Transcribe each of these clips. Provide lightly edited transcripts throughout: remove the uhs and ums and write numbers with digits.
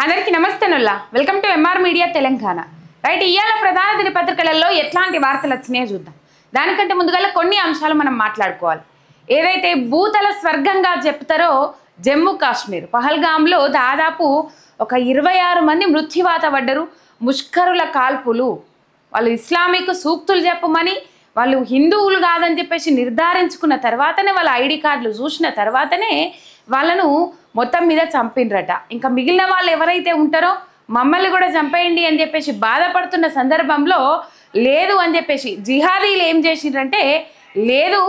అందరికీ నమస్తేనుల్లా welcome to MR media Telangana. Right, ఇవాళ ప్రధాన దినపత్రికలలో ఎట్లాంటి వార్తలు వచ్చినాయో చూద్దాం. దానికంటే ముందుగా కొన్ని అంశాలు మనం మాట్లాడుకోవాలి. ఏదైతే భూతల స్వర్గంగా చెప్తారో జమ్మూ కాశ్మీర్ పహల్గామ్లో దాదాపు ఒక 26 మంది మృత్యువాత పడ్డరు. ముష్కరుల కాల్పులు, వాళ్ళు ఇస్లామిక్ సూక్తులు చెప్పమని వాళ్ళు హిందువులు కాదని చెప్పేసి నిర్ధారించుకున్న తర్వాతనే వాళ్ళ ఐడి కార్డులు చూసిన తర్వాతనే వాళ్ళను మొత్తం మీద చంపినరట. ఇంకా మిగిలిన వాళ్ళు ఎవరైతే ఉంటారో మమ్మల్ని కూడా చంపేయండి అని చెప్పేసి బాధపడుతున్న సందర్భంలో లేదు అని చెప్పేసి జిహాదీలు ఏం చేసిండ్రంటే, లేదు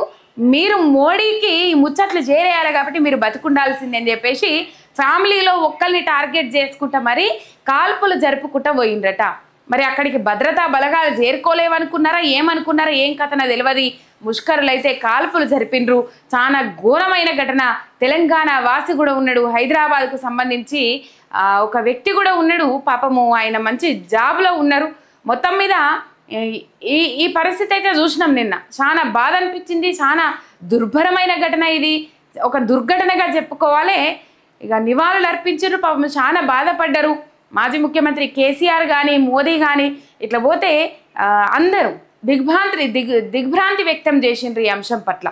మీరు మోడీకి ముచ్చట్లు చేరేయాలి కాబట్టి మీరు బతుకుండాల్సింది అని చెప్పేసి ఫ్యామిలీలో ఒక్కరిని టార్గెట్ చేసుకుంటా మరి కాల్పులు జరుపుకుంటా పోయిండ్రట. మరి అక్కడికి భద్రతా బలగాలు చేరుకోలేవనుకున్నారా, ఏమనుకున్నారా, ఏం కథన తెలియదు. ముష్కరులైతే కాల్పులు జరిపిండ్రు. చాలా ఘోరమైన ఘటన. తెలంగాణ వాసి కూడా ఉన్నాడు, హైదరాబాద్కు సంబంధించి ఒక వ్యక్తి కూడా ఉన్నాడు. పాపము ఆయన మంచి జాబ్లో ఉన్నారు. మొత్తం మీద ఈ పరిస్థితి అయితే చూసినాం నిన్న. చాలా బాధ అనిపించింది. చాలా దుర్భరమైన ఘటన ఇది. ఒక దుర్ఘటనగా చెప్పుకోవాలి. ఇక నివాళులు అర్పించారు. పాపం చాలా బాధపడ్డారు. మాజీ ముఖ్యమంత్రి కేసీఆర్ కానీ మోదీ కానీ ఇట్లా పోతే అందరూ దిగ్భ్రాంతి వ్యక్తం చేసిండ్రు ఈ అంశం పట్ల.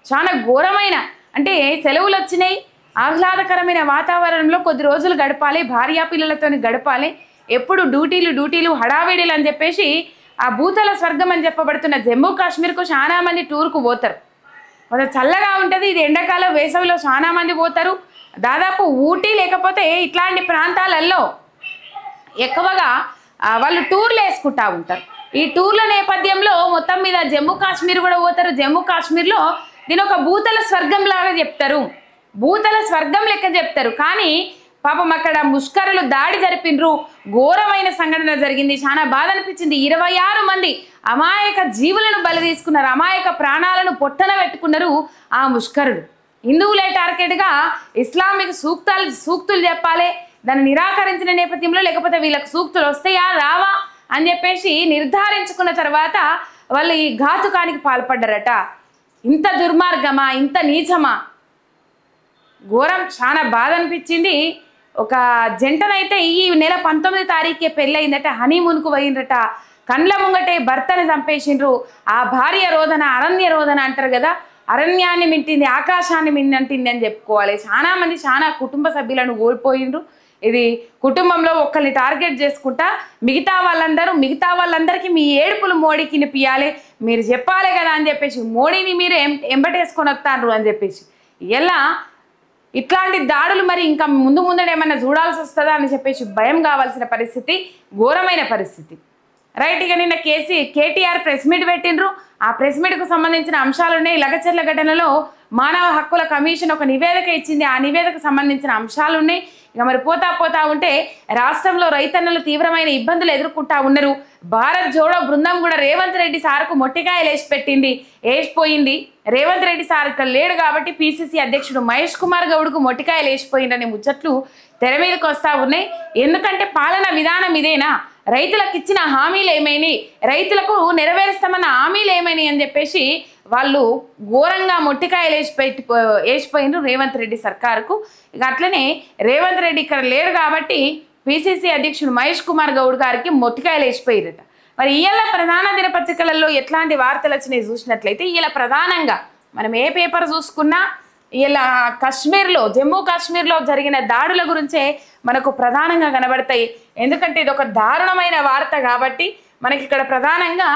చాలా ఘోరమైన, అంటే సెలవులు వచ్చినాయి, ఆహ్లాదకరమైన వాతావరణంలో కొద్ది రోజులు గడపాలి, భార్యా పిల్లలతో గడపాలి, ఎప్పుడు డ్యూటీలు హడావిడీలు అని చెప్పేసి ఆ భూతల స్వర్గం అని చెప్పబడుతున్న జమ్మూ కాశ్మీర్కు చాలా మంది టూర్కు పోతారు. కొంచెం చల్లగా ఉంటుంది. ఇది ఎండాకాలం, వేసవిలో చాలా మంది పోతారు. దాదాపు ఊటీ లేకపోతే ఇట్లాంటి ప్రాంతాలలో ఎక్కువగా వాళ్ళు టూర్లు వేసుకుంటూ ఉంటారు. ఈ టూర్ల నేపథ్యంలో మొత్తం మీద జమ్మూ కాశ్మీర్ కూడా పోతారు. జమ్మూ కాశ్మీర్లో దీని ఒక భూతల స్వర్గం లాగా చెప్తారు, భూతల స్వర్గం లెక్క చెప్తారు. కానీ పాపం అక్కడ ముష్కరులు దాడి జరిపినరు. ఘోరమైన సంఘటన జరిగింది. చాలా బాధ అనిపించింది. 26 మంది అమాయక జీవులను బలి తీసుకున్నారు. అమాయక ప్రాణాలను పొట్టన పెట్టుకున్నారు ఆ ముష్కరులు. హిందువులే టార్గెట్గా ఇస్లామిక్ సూక్తులు చెప్పాలి. దాన్ని నిరాకరించిన నేపథ్యంలో లేకపోతే వీళ్ళకి సూక్తులు వస్తాయా రావా అని చెప్పేసి నిర్ధారించుకున్న తర్వాత వాళ్ళు ఈ ఘాతుకానికి పాల్పడ్డారట. ఇంత దుర్మార్గమా, ఇంత నీచమా, ఘోరం. చాలా బాధ అనిపించింది. ఒక జంటనైతే ఈ నెల 19వ తారీఖే పెళ్ళయిందట, హనీమూన్కు పోయిండ్రట. కండ్ల ముంగటే భర్తను చంపేసిండ్రు. ఆ భార్య రోదన, అరణ్య రోదన అంటారు కదా, అరణ్యాన్ని మింటింది, ఆకాశాన్ని మిన్నంటింది అని చెప్పుకోవాలి. చాలా మంది చాలా కుటుంబ సభ్యులను కోల్పోయిండ్రు. ఇది కుటుంబంలో ఒక్కరిని టార్గెట్ చేసుకుంటా మిగతా వాళ్ళందరికీ మీ ఏడుపులు మోడీకి వినిపియాలి, మీరు చెప్పాలి కదా అని చెప్పేసి మోడీని మీరు ఎంబటేసుకొని వస్తారు అని చెప్పేసి ఎలా ఇట్లాంటి దాడులు మరి ఇంకా ముందర ఏమన్నా చూడాల్సి వస్తుందా అని చెప్పేసి భయం కావాల్సిన పరిస్థితి, ఘోరమైన పరిస్థితి. రైట్, ఇక నిన్న కేటీఆర్ ప్రెస్ మీట్ పెట్టిండ్రు. ఆ ప్రెస్ మీట్కు సంబంధించిన అంశాలున్నాయి. లగచర్ల ఘటనలో మానవ హక్కుల కమిషన్ ఒక నివేదిక ఇచ్చింది. ఆ నివేదికకు సంబంధించిన అంశాలు ఉన్నాయి. ఇక మరి పోతా ఉంటే రాష్ట్రంలో రైతన్నలు తీవ్రమైన ఇబ్బందులు ఎదుర్కొంటా ఉన్నారు. భారత్ జోడో బృందం కూడా రేవంత్ రెడ్డి సార్కు మొట్టికాయలు వేసిపోయింది. రేవంత్ రెడ్డి సార్ ఇక్కడ లేడు కాబట్టి పిసిసి అధ్యక్షుడు మహేష్ కుమార్ గౌడ్కు మొట్టికాయలు వేసిపోయిందనే ముచ్చట్లు తెర మీదకి వస్తూ ఉన్నాయి. ఎందుకంటే పాలన విధానం ఇదేనా, రైతులకు ఇచ్చిన హామీలు ఏమైనాయి, రైతులకు నెరవేరుస్తామన్న హామీలు ఏమైనాయి అని చెప్పేసి వాళ్ళు ఘోరంగా మొట్టికాయలు వేసిపోయినారు రేవంత్ రెడ్డి సర్కారుకు. ఇక అట్లనే రేవంత్ రెడ్డి ఇక్కడ లేరు కాబట్టి పిసిసి అధ్యక్షుడు మహేష్ కుమార్ గౌడ్ గారికి మొట్టికాయలు వేసిపోయారట. మరి ఇవాళ ప్రధాన దినపత్రికలలో ఎట్లాంటి వార్తలు వచ్చినాయి చూసినట్లయితే, ఇవాళ ప్రధానంగా మనం ఏ పేపర్ చూసుకున్నా ఇలా జమ్మూ కాశ్మీర్లో జరిగిన దాడుల గురించే మనకు ప్రధానంగా కనబడతాయి. ఎందుకంటే ఇది ఒక దారుణమైన వార్త కాబట్టి మనకి ఇక్కడ ప్రధానంగా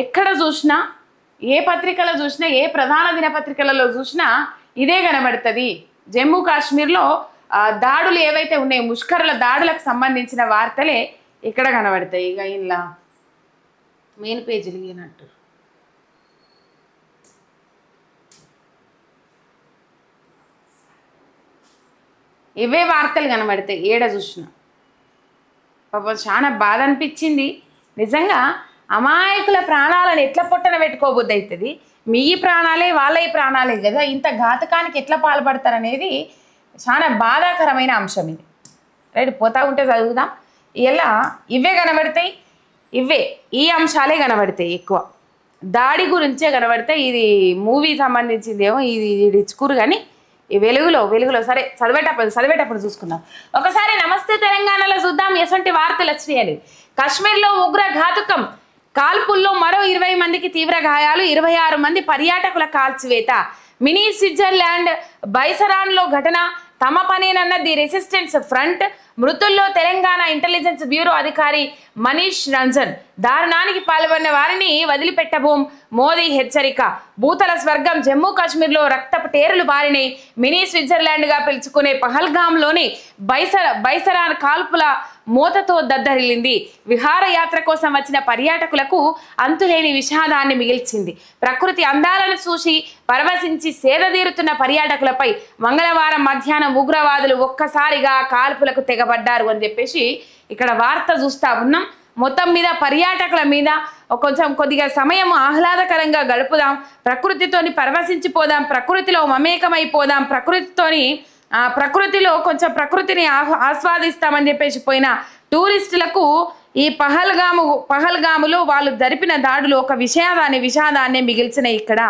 ఎక్కడ చూసినా, ఏ పత్రికలో చూసినా, ఏ ప్రధాన దినపత్రికలలో చూసినా ఇదే కనబడుతుంది. జమ్మూ కాశ్మీర్లో దాడులు ఏవైతే ఉన్నాయో, ముష్కరుల దాడులకు సంబంధించిన వార్తలే ఇక్కడ కనబడతాయి. ఇక ఇలా మెయిన్ పేజీలు ఇగినట్టు ఇవే వార్తలు కనబడతాయి ఏడ చూసినా. పాపం చాలా బాధ అనిపించింది నిజంగా. అమాయకుల ప్రాణాలను ఎట్లా పొట్టన పెట్టుకోబుద్ది అవుతుంది. మీ ప్రాణాలే వాళ్ళ ప్రాణాలే కదా, ఇంత ఘాతకానికి ఎట్లా పాల్పడతారనేది చాలా బాధాకరమైన అంశం ఇది. రైట్, పోతా ఉంటే చదువుదాం. ఇలా ఇవే కనబడతాయి, ఈ అంశాలే కనబడతాయి. ఎక్కువ దాడి గురించే కనబడతాయి. ఇది మూవీ సంబంధించిందేమో, ఇది ఇచ్చుకురు కానీ ఈ వెలుగులో సరే చదివేటప్పుడు చూసుకుందాం ఒకసారి. నమస్తే తెలంగాణ ఎసంటి వార్తలు వచ్చినాయని. కాశ్మీర్లో ఉగ్ర ఘాతుకం, కాల్పుల్లో మరో 20 మందికి తీవ్ర గాయాలు, 26 మంది పర్యాటకుల కాల్చివేత. మినీ స్విట్జర్లాండ్ బైసరాన్లో ఘటన, తమ పనేనన్న ది రెసిస్టెన్స్ ఫ్రంట్. మృతుల్లో తెలంగాణ ఇంటెలిజెన్స్ బ్యూరో అధికారి మనీష్ రంజన్. దారుణానికి పాల్పడిన వారిని వదిలిపెట్టబోం, మోదీ హెచ్చరిక. భూతల స్వర్గం జమ్మూ కాశ్మీర్లో రక్తపు టేరులు బారినాయి. మినీ స్విట్జర్లాండ్గా పిలుచుకునే పహల్గామ్లోని బైసరాన్ కాల్పుల మూతతో దద్దరిల్లింది. విహారయాత్ర కోసం వచ్చిన పర్యాటకులకు అంతులేని విషాదాన్ని మిగిల్చింది. ప్రకృతి అందాలను చూసి పరవశించి సేదతీరుతున్న పర్యాటకులపై మంగళవారం మధ్యాహ్నం ఉగ్రవాదులు ఒక్కసారిగా కాల్పులకు తెగబడ్డారు అని చెప్పేసి ఇక్కడ వార్త చూస్తా ఉన్నాం. మొత్తం మీద పర్యాటకుల మీద కొద్దిగా సమయం ఆహ్లాదకరంగా గడుపుదాం, ప్రకృతితోని పరవశించిపోదాం, ప్రకృతిలో మమేకమైపోదాం, ప్రకృతిలో కొంచెం ప్రకృతిని ఆస్వాదిస్తామని చెప్పేసి పోయిన టూరిస్టులకు ఈ పహల్గాములో వాళ్ళు జరిపిన దాడులు ఒక విషాదాన్ని మిగిల్చినాయి. ఇక్కడ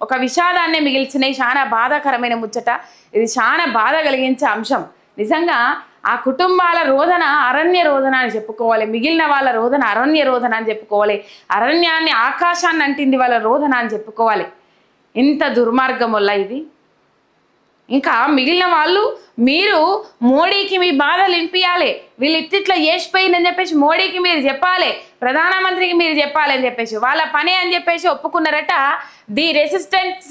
ఒక విషాదాన్ని మిగిల్చినాయి. చాలా బాధాకరమైన ముచ్చట ఇది, చాలా బాధ కలిగించే అంశం. నిజంగా ఆ కుటుంబాల రోదన అరణ్య రోదన అని చెప్పుకోవాలి, మిగిలిన వాళ్ళ రోదన అరణ్య రోదన అని చెప్పుకోవాలి, అరణ్యాన్ని ఆకాశాన్ని అంటింది వాళ్ళ రోదన అని చెప్పుకోవాలి. ఇంత దుర్మార్గం వల్ల ఇది. ఇంకా మిగిలిన వాళ్ళు మీరు మోడీకి మీ బాధలు వినిపించాలి, వీళ్ళు ఇట్లా చేసిపోయిందని చెప్పేసి మోడీకి మీరు చెప్పాలి, ప్రధానమంత్రికి మీరు చెప్పాలి అని చెప్పేసి వాళ్ళ పనే అని చెప్పేసి ఒప్పుకున్నారట ది రెసిస్టెన్స్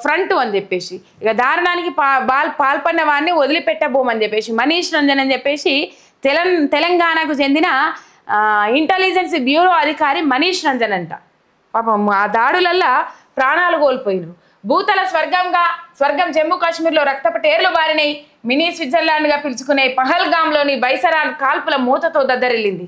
ఫ్రంట్ అని చెప్పేసి. ఇక దారుణానికి పాల్పడిన వాడిని వదిలిపెట్టబోమని చెప్పేసి మనీష్ రంజన్ అని చెప్పేసి తెలంగాణకు చెందిన ఇంటెలిజెన్స్ బ్యూరో అధికారి మనీష్ రంజన్ అంట. పాపం ఆ దాడులల్లా ప్రాణాలు కోల్పోయినారు. భూతల స్వర్గం జమ్మూ కాశ్మీర్లో రక్తపు టేర్లు బారినాయి. మినీ స్విట్జర్లాండ్గా పిలుచుకునే పహల్గామ్లోని బైసరాన్ కాల్పుల మూతతో దద్దరిల్లింది.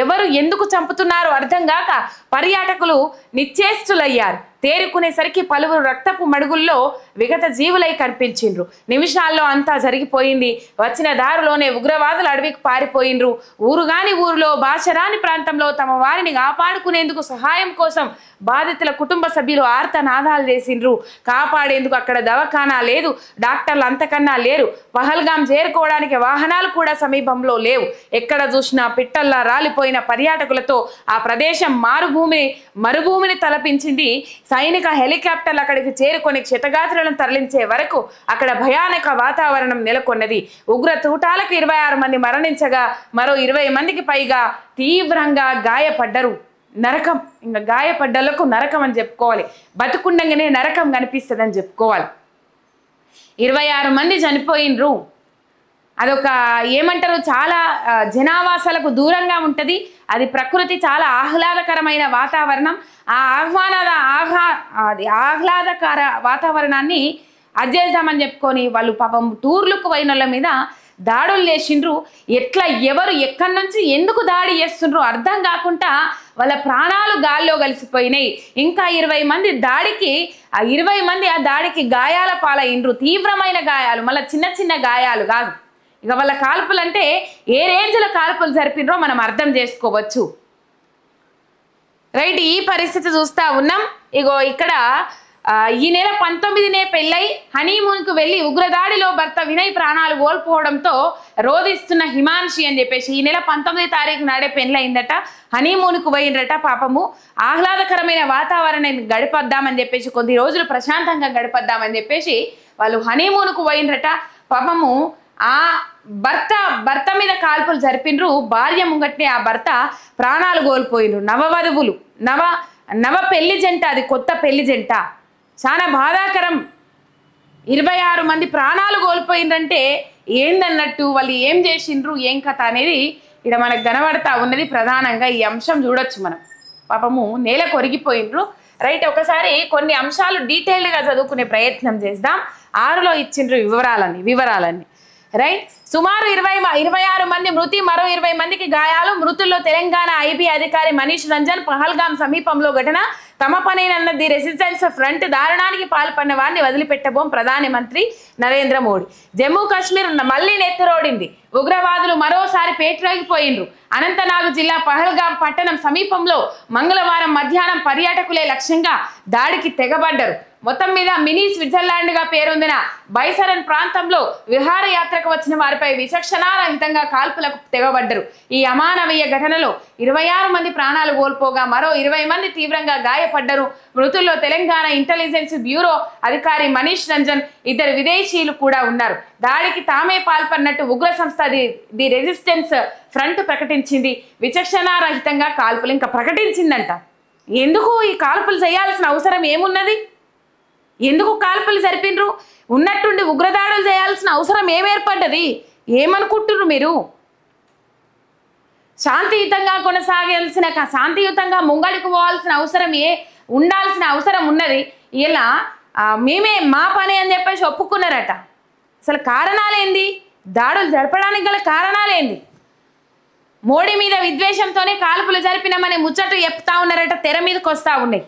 ఎవరు ఎందుకు చంపుతున్నారో అర్థం కాక పర్యాటకులు నిశ్చేష్టులయ్యారు. తేరుకునేసరికి పలువురు రక్తపు మడుగుల్లో విగత జీవులై కనిపించిండ్రు. నిమిషాల్లో అంతా జరిగిపోయింది. వచ్చిన దారిలోనే ఉగ్రవాదులు అడవికి పారిపోయిండ్రు. ఊరుగాని ఊరిలో భాషరాని ప్రాంతంలో తమ వారిని కాపాడుకునేందుకు సహాయం కోసం బాధితుల కుటుంబ సభ్యులు ఆర్తనాదాలు చేసిండ్రు. కాపాడేందుకు అక్కడ దవాఖానా లేదు, డాక్టర్లు అంతకన్నా లేరు. పహల్గాం చేరుకోవడానికి వాహనాలు కూడా సమీపంలో లేవు. ఎక్కడ చూసినా పిట్టల్లా రాలిపోయిన పర్యాటకులతో ఆ ప్రదేశం మరుభూమిని తలపించింది. సైనిక హెలికాప్టర్లు అక్కడికి చేరుకొని క్షతగాత్రులను తరలించే వరకు అక్కడ భయానక వాతావరణం నెలకొన్నది. ఉగ్ర తూటాలకు 26 మంది మరణించగా మరో 20 మందికి పైగా తీవ్రంగా గాయపడ్డరు. నరకం, ఇంకా గాయపడ్డలకు నరకం అని చెప్పుకోవాలి. బతుకుండగానే నరకం కనిపిస్తుంది అని చెప్పుకోవాలి. 26 మంది చనిపోయినరు. అదొక ఏమంటారు, చాలా జనావాసాలకు దూరంగా ఉంటుంది. అది ప్రకృతి చాలా ఆహ్లాదకరమైన వాతావరణం. ఆ ఆహ్లాదకర వాతావరణాన్ని అజ్జేద్దామని చెప్పుకొని వాళ్ళు పాపం టూర్లకు పోయిన వాళ్ళ మీద దాడులు చేసిండ్రు. ఎవరు ఎక్కడి నుంచి ఎందుకు దాడి చేస్తుండ్రు అర్థం కాకుండా వాళ్ళ ప్రాణాలు గాల్లో కలిసిపోయినాయి. ఇంకా 20 మంది ఆ దాడికి గాయాల పాలైండ్రు. తీవ్రమైన గాయాలు, మళ్ళీ చిన్న గాయాలు కాదు. ఇక వాళ్ళ కాల్పులు అంటే ఏ రేంజ్లో కాల్పులు జరిపినరో మనం అర్థం చేసుకోవచ్చు. రైట్, ఈ పరిస్థితి చూస్తా ఉన్నాం. ఇగో ఇక్కడ ఈ నెల 19నే పెళ్ళై హనీమూన్కు వెళ్ళి ఉగ్రదాడిలో భర్త వినయ్ ప్రాణాలు కోల్పోవడంతో రోధిస్తున్న హిమాన్షి అని చెప్పేసి ఈ నెల 19వ తారీఖు నాడే పెళ్ళయిందట. హనీమూన్కు పోయిండ్రట. పాపము ఆహ్లాదకరమైన వాతావరణాన్ని గడిపద్దామని చెప్పేసి, కొద్ది రోజులు ప్రశాంతంగా గడిపద్దామని చెప్పేసి వాళ్ళు హనీమూన్కు పోయిండ్రట. పాపము ఆ భర్త మీద కాల్పులు జరిపిండ్రు. భార్య ముంగట్నే ఆ భర్త ప్రాణాలు కోల్పోయిండ్రు. నవవధువులు, నవ పెళ్లి జంట, అది కొత్త పెళ్లి జంట. చాలా బాధాకరం. 26 మంది ప్రాణాలు కోల్పోయిందంటే ఏందన్నట్టు, వాళ్ళు ఏం చేసిండ్రు, ఏం కథ అనేది ఇక్కడ మనకు కనబడతా ఉన్నది. ప్రధానంగా ఈ అంశం చూడొచ్చు మనం. పాపము నేల కొరిగిపోయిండ్రు. రైట్, ఒకసారి కొన్ని అంశాలు డీటెయిల్డ్గా చదువుకునే ప్రయత్నం చేద్దాం. 6లో ఇచ్చిండ్రు వివరాలన్నీ. రైట్, సుమారు 26 మంది మృతి, మరో 20 మందికి గాయాలు. మృతుల్లో తెలంగాణ ఐబీ అధికారి మనీష్ రంజన్. పహల్గాం సమీపంలో ఘటన, తమ పనేనన్న ది రెసిస్టెన్స్ ఫ్రంట్. దారుణానికి పాల్పడిన వారిని వదిలిపెట్టబోం, ప్రధానమంత్రి నరేంద్ర మోడీ. జమ్మూ కాశ్మీర్ మళ్లీ నెత్తరోడింది. ఉగ్రవాదులు మరోసారి పేట్రేగిపోయిండ్రు. అనంతనాగ్ జిల్లా పహల్గాం పట్టణం సమీపంలో మంగళవారం మధ్యాహ్నం పర్యాటకులే లక్ష్యంగా దాడికి తెగబడ్డారు. మొత్తం మీద మినీ స్విట్జర్లాండ్ గా పేరొందిన బైసరన్ ప్రాంతంలో విహారయాత్రకు వచ్చిన వారిపై విచక్షణారహితంగా కాల్పులకు తెగబడ్డరు. ఈ అమానవీయ ఘటనలో 26 మంది ప్రాణాలు కోల్పోగా మరో 20 మంది తీవ్రంగా గాయపడ్డరు. మృతుల్లో తెలంగాణ ఇంటెలిజెన్స్ బ్యూరో అధికారి మనీష్ రంజన్, 2 విదేశీయులు కూడా ఉన్నారు. దాడికి తామే పాల్పడినట్టు ఉగ్ర సంస్థ ది రెసిస్టెన్స్ ఫ్రంట్ ప్రకటించింది. విచక్షణారహితంగా కాల్పులు ఇంకా ప్రకటించిందంట. ఎందుకు ఈ కాల్పులు చేయాల్సిన అవసరం ఏమున్నది? ఎందుకు కాల్పులు జరిపినరు? ఉన్నట్టుండి ఉగ్రదాడులు చేయాల్సిన అవసరం ఏర్పడ్డది? ఏమనుకుంటున్నారు మీరు? శాంతియుతంగా కొనసాగాల్సిన, శాంతియుతంగా ముంగడికి పోవాల్సిన అవసరం ఉండాల్సిన అవసరం ఉన్నది. ఇలా మేమే మా పని అని చెప్పేసి ఒప్పుకున్నారట. అసలు కారణాలేంది? దాడులు జరపడానికి గల కారణాలేంది? మోడీ మీద విద్వేషంతోనే కాల్పులు జరిపినామనే ముచ్చట చెప్తా ఉన్నారట. తెర మీదకి వస్తూ ఉన్నాయి.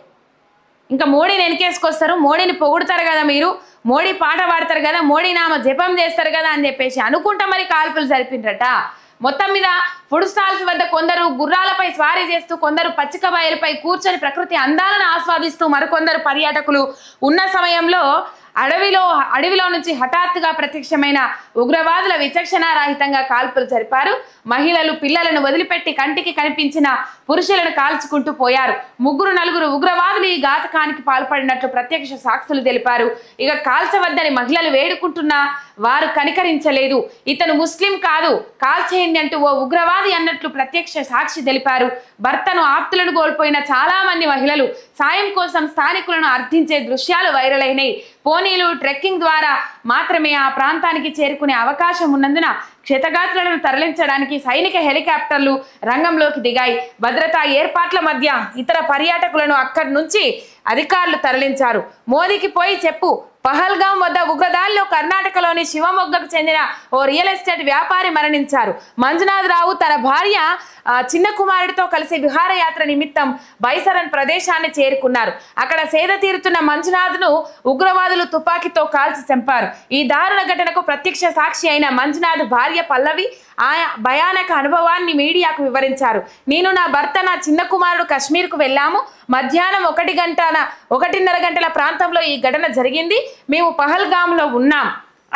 ఇంకా మోడీని వెనకేసుకొస్తారు, మోడీని పొగుడతారు కదా, మీరు మోడీ పాట పాడతారు కదా, మోడీ నామ జపం చేస్తారు కదా అని చెప్పేసి అనుకుంటా మరి కాల్పులు జరిపినరట. మొత్తం మీద ఫుడ్ స్టాల్స్ వద్ద కొందరు గుర్రాలపై స్వారీ చేస్తూ, కొందరు పచ్చిక బయలుపై కూర్చొని ప్రకృతి అందాలను ఆస్వాదిస్తూ, మరికొందరు పర్యాటకులు ఉన్న సమయంలో అడవిలో నుంచి హఠాత్తుగా ప్రత్యక్షమైన ఉగ్రవాదుల విచక్షణారహితంగా కాల్పులు జరిపారు. మహిళలు, పిల్లలను వదిలిపెట్టి కంటికి కనిపించిన పురుషులను కాల్చుకుంటూ పోయారు. 3-4 ఉగ్రవాదులు ఈ ఘాతకానికి పాల్పడినట్లు ప్రత్యక్ష సాక్షులు తెలిపారు. ఇక కాల్చవద్దని మహిళలు వేడుకుంటున్నా వారు కనికరించలేదు. ఇతను ముస్లిం కాదు, కాల్చేయండి అంటూ ఓ ఉగ్రవాది అన్నట్లు ప్రత్యక్ష సాక్షి తెలిపారు. భర్తను, ఆప్తులను కోల్పోయిన చాలా మంది మహిళలు సాయం కోసం స్థానికులను అర్థించే దృశ్యాలు వైరల్ అయినాయి. పోనీలు, ట్రెక్కింగ్ ద్వారా మాత్రమే ఆ ప్రాంతానికి చేరుకునే అవకాశం ఉన్నందున క్షతగాత్రులను తరలించడానికి సైనిక హెలికాప్టర్లు రంగంలోకి దిగాయి. భద్రతా ఏర్పాట్ల మధ్య ఇతర పర్యాటకులను అక్కడి నుంచి అధికారులు తరలించారు. మోదీకి పోయి చెప్పు, పహల్గాం వద్ద ఉగ్రదాడిలో కర్ణాటకలోని శివమొగ్గకు చెందిన ఓ రియల్ ఎస్టేట్ వ్యాపారి మరణించారు. మంజునాథ్ రావు తన భార్య చిన్న కుమారుడితో కలిసి విహారయాత్ర నిమిత్తం బైసరన్ ప్రదేశాన్ని చేరుకున్నారు. అక్కడ సేద తీరుతున్న మంజునాథ్ను ఉగ్రవాదులు తుపాకీతో కాల్చి చంపారు. ఈ దారుణ ఘటనకు ప్రత్యక్ష సాక్షి అయిన మంజునాథ్ భార్య పల్లవి ఆ భయానక అనుభవాన్ని మీడియాకు వివరించారు. నేను, నా భర్త, నా చిన్న కుమారుడు కశ్మీర్కు వెళ్ళాము. మధ్యాహ్నం 1:30 గంటల ప్రాంతంలో ఈ ఘటన జరిగింది. మేము పహల్గాంలో ఉన్నాం.